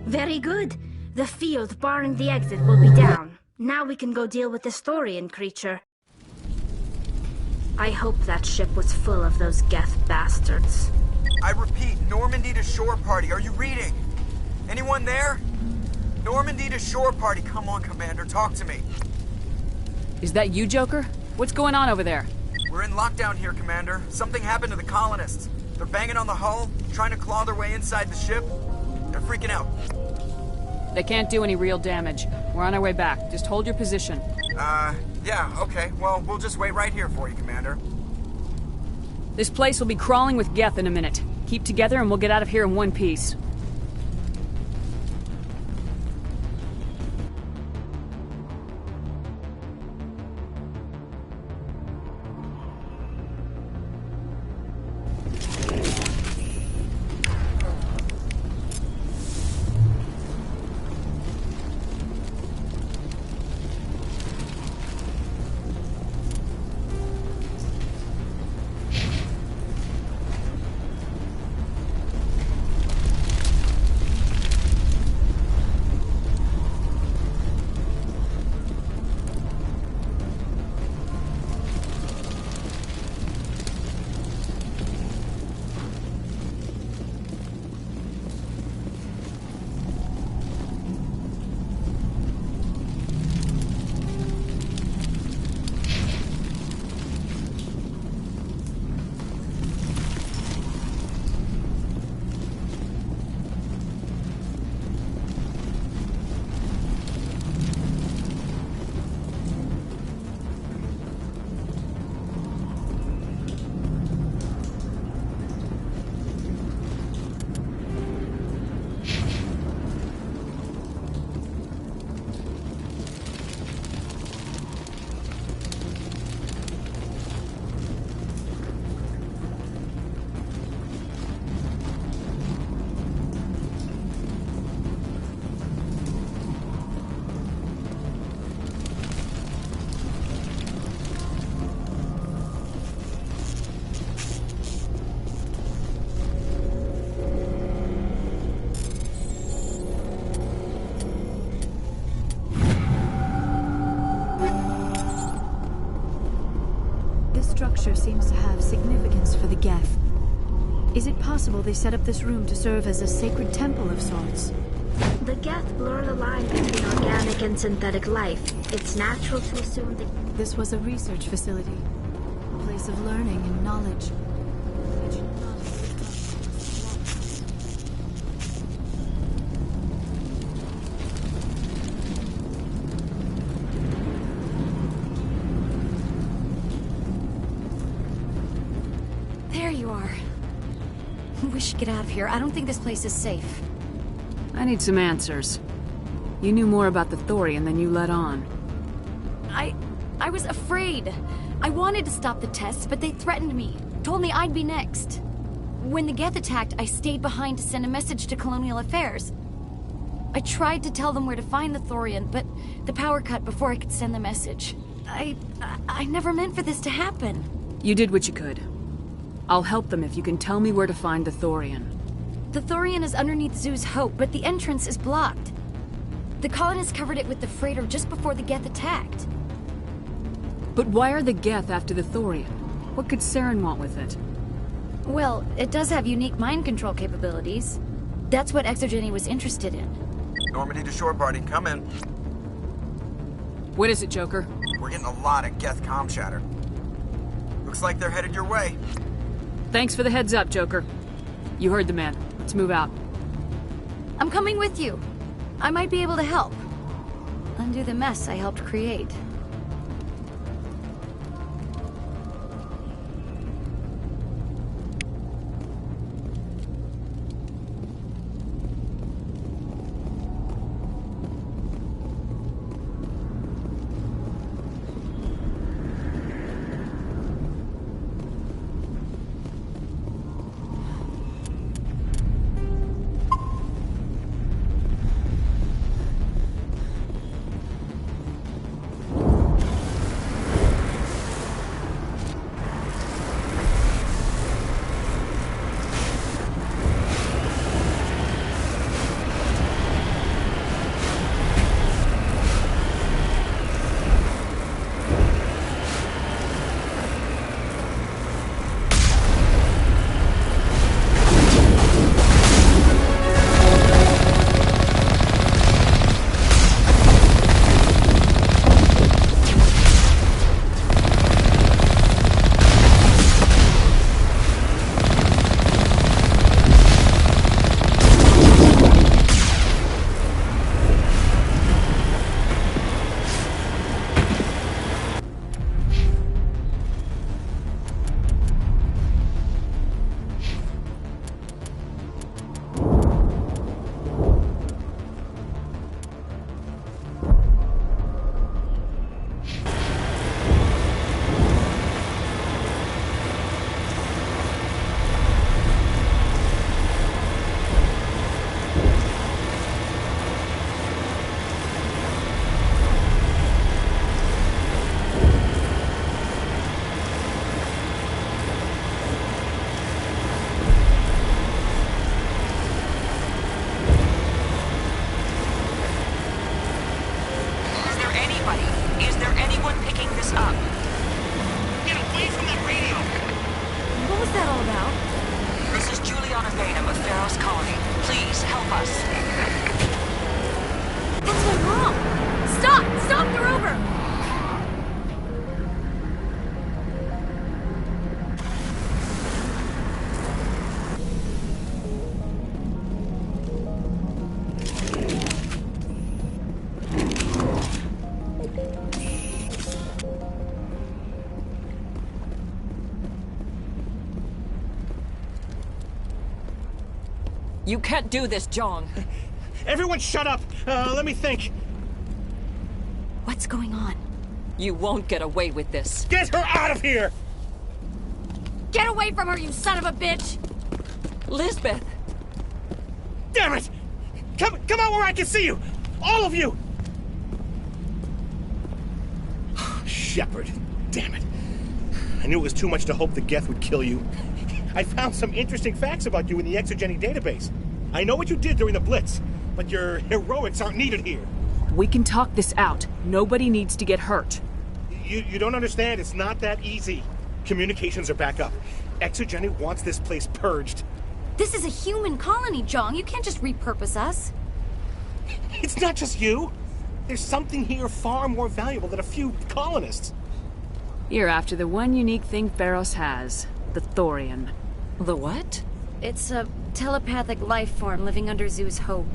Very good. The field barring the exit will be down. Now we can go deal with the Storian creature. I hope that ship was full of those Geth bastards. I repeat, Normandy to shore party. Are you reading? Anyone there? Normandy to shore party. Come on, Commander. Talk to me. Is that you, Joker? What's going on over there? We're in lockdown here, Commander. Something happened to the colonists. They're banging on the hull, trying to claw their way inside the ship. They're freaking out. They can't do any real damage. We're on our way back. Just hold your position. Yeah, okay. Well, we'll just wait right here for you, Commander. This place will be crawling with Geth in a minute. Keep together and we'll get out of here in one piece. structure seems to have significance for the Geth. Is it possible they set up this room to serve as a sacred temple of sorts? The Geth blur the line between organic and synthetic life. It's natural to assume that... This was a research facility. A place of learning and knowledge. There you are. We should get out of here. I don't think this place is safe. I need some answers. You knew more about the Thorian than you let on. I was afraid. I wanted to stop the tests, but they threatened me. Told me I'd be next. When the Geth attacked, I stayed behind to send a message to Colonial Affairs. I tried to tell them where to find the Thorian, but the power cut before I could send the message. I never meant for this to happen. You did what you could. I'll help them if you can tell me where to find the Thorian. The Thorian is underneath Zoo's Hope, but the entrance is blocked. The colonists covered it with the freighter just before the Geth attacked. But why are the Geth after the Thorian? What could Saren want with it? Well, it does have unique mind control capabilities. That's what Exogeny was interested in. Normandy to shore party, come in. What is it, Joker? We're getting a lot of Geth comm chatter. Looks like they're headed your way. Thanks for the heads up, Joker. You heard the man. Let's move out. I'm coming with you. I might be able to help. Undo the mess I helped create. You can't do this, John. Everyone shut up! Let me think. What's going on? You won't get away with this. Get her out of here! Get away from her, you son of a bitch! Lisbeth! Damn it! Come out where I can see you! All of you! Shepard, damn it. I knew it was too much to hope the Geth would kill you. I found some interesting facts about you in the Exogeny database. I know what you did during the Blitz, but your heroics aren't needed here. We can talk this out. Nobody needs to get hurt. You don't understand. It's not that easy. Communications are back up. Exogeny wants this place purged. This is a human colony, Jong. You can't just repurpose us. It's not just you. There's something here far more valuable than a few colonists. You're after the one unique thing Pharos has. The Thorian. The what? It's a telepathic life form living under Zeus' hope.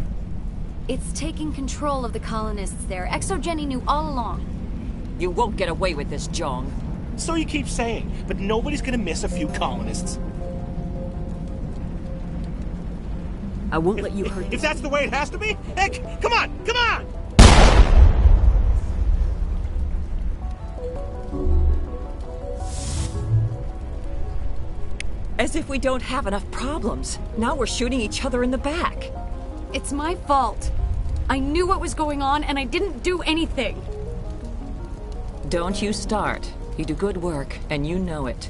It's taking control of the colonists there. Exogeny knew all along. You won't get away with this, Jong. So you keep saying, but nobody's gonna miss a few colonists. I won't let you hurt If that's the way it has to be, heck, come on, come on! As if we don't have enough problems. Now we're shooting each other in the back. It's my fault. I knew what was going on and I didn't do anything. Don't you start. You do good work, and you know it.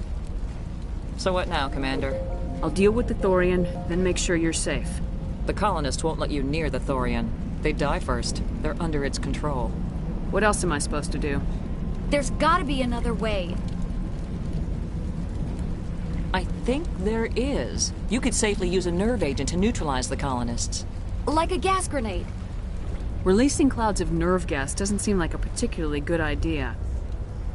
So what now, Commander? I'll deal with the Thorian, then make sure you're safe. The colonists won't let you near the Thorian. They die first. They're under its control. What else am I supposed to do? There's gotta be another way. I think there is. You could safely use a nerve agent to neutralize the colonists. Like a gas grenade. Releasing clouds of nerve gas doesn't seem like a particularly good idea.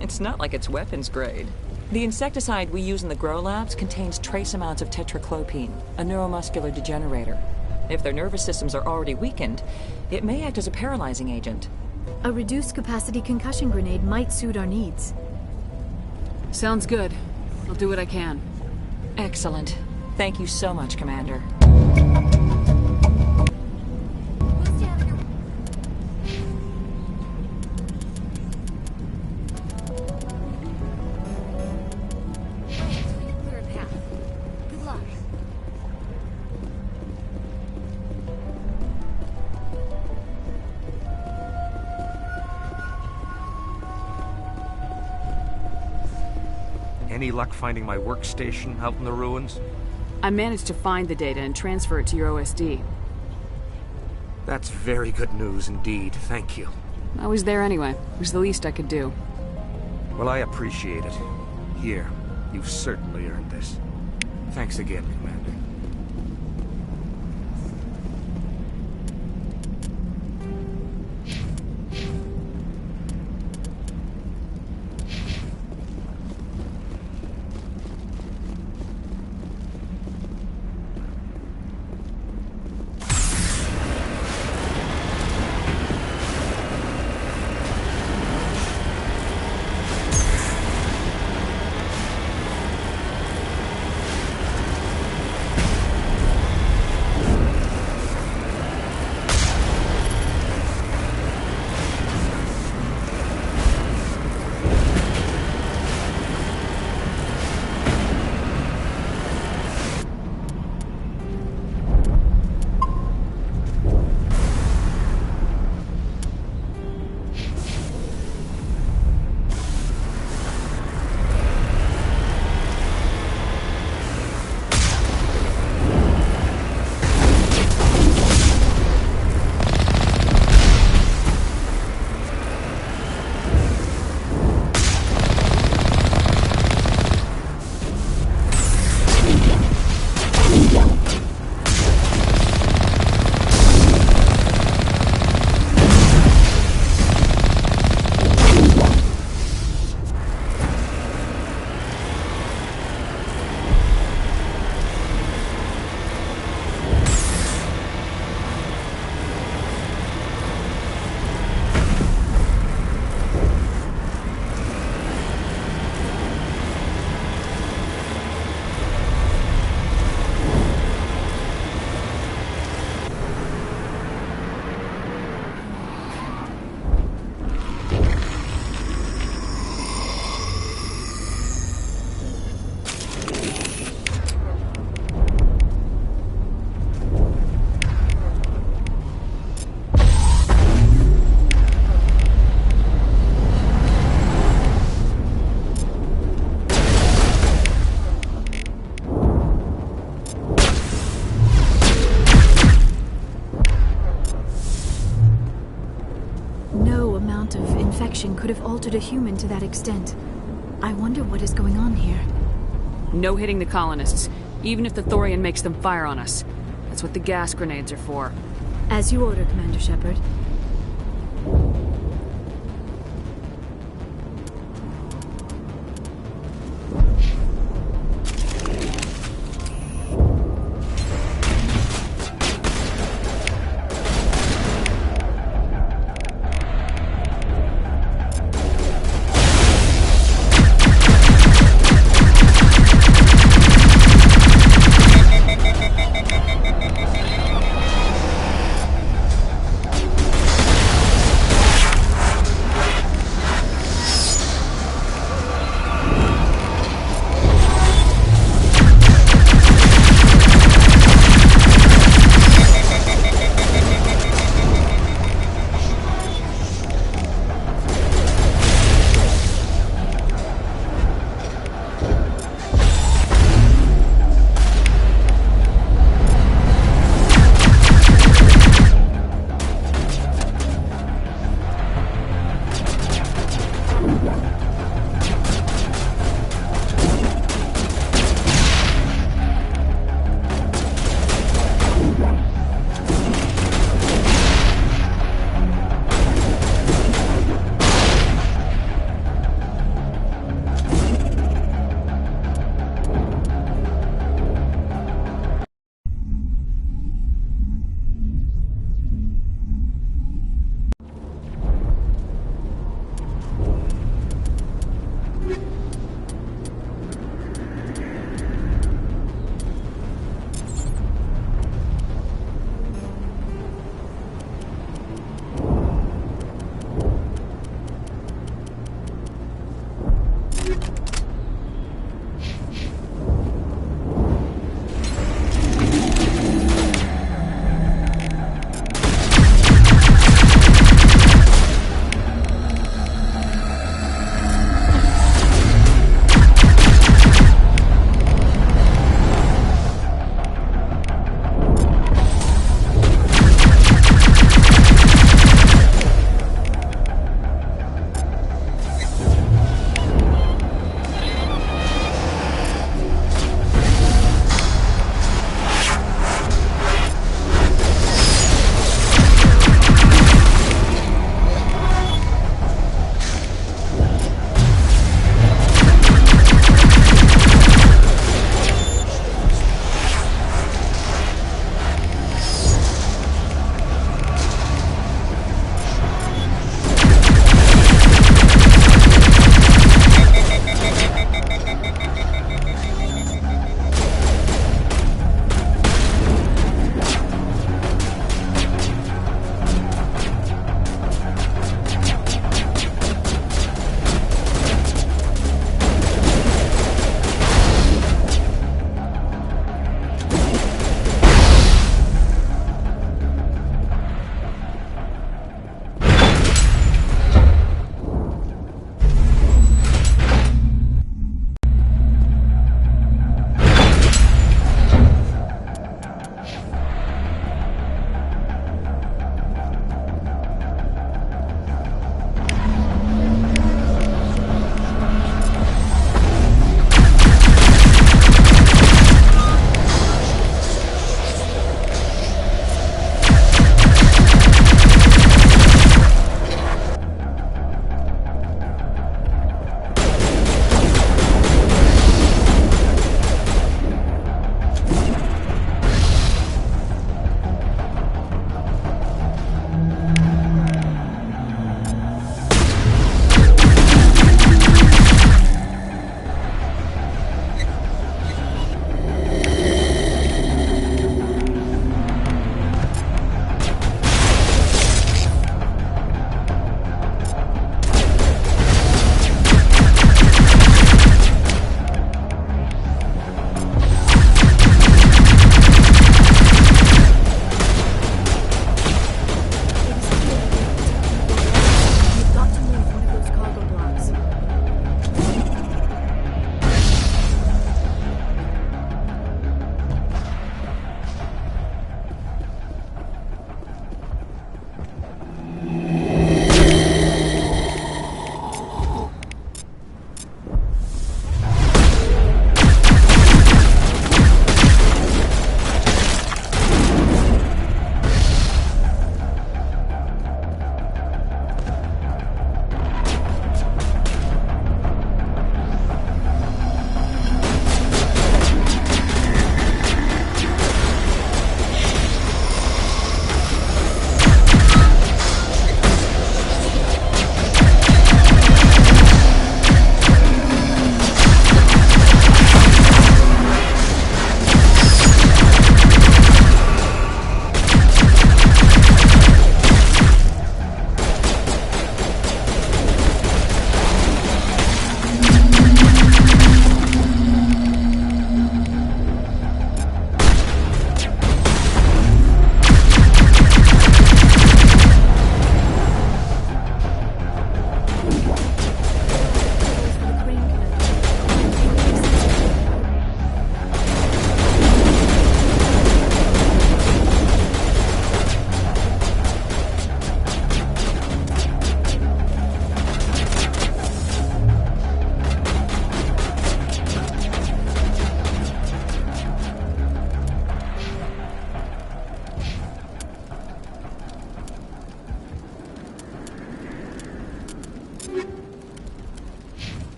It's not like it's weapons grade. The insecticide we use in the grow labs contains trace amounts of tetraclopine, a neuromuscular degenerator. If their nervous systems are already weakened, it may act as a paralyzing agent. A reduced capacity concussion grenade might suit our needs. Sounds good. I'll do what I can. Excellent. Thank you so much, Commander. Any luck finding my workstation out in the ruins? I managed to find the data and transfer it to your OSD. That's very good news indeed. Thank you. I was there anyway. It was the least I could do. Well, I appreciate it. Here, you've certainly earned this. Thanks again, Commander. Could have altered a human to that extent. I wonder what is going on here. No hitting the colonists, even if the Thorian makes them fire on us. That's what the gas grenades are for. As you order, Commander Shepard.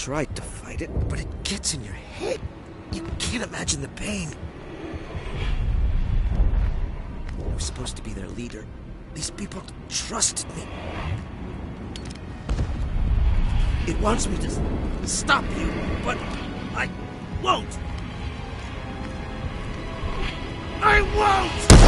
tried to fight it, but it gets in your head. You can't imagine the pain. I was supposed to be their leader. These people trusted me. It wants me to stop you, but I won't. I won't!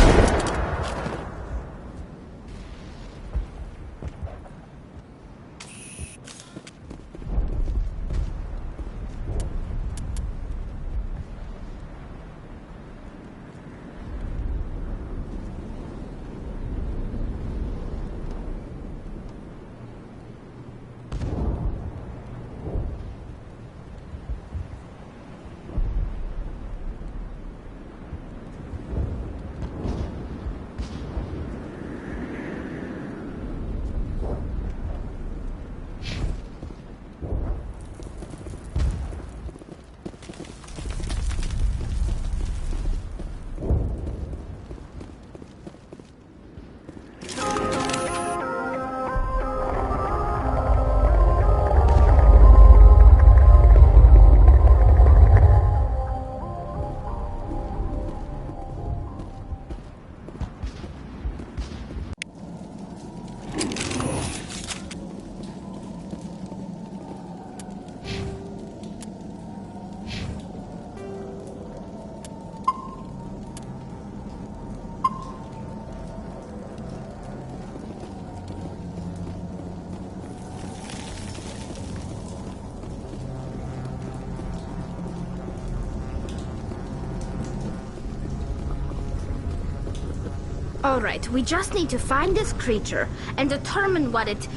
Alright, we just need to find this creature and determine what it...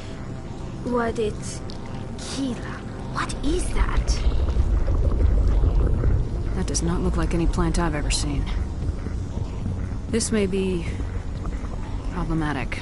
Kira, what is that? That does not look like any plant I've ever seen. This may be... problematic.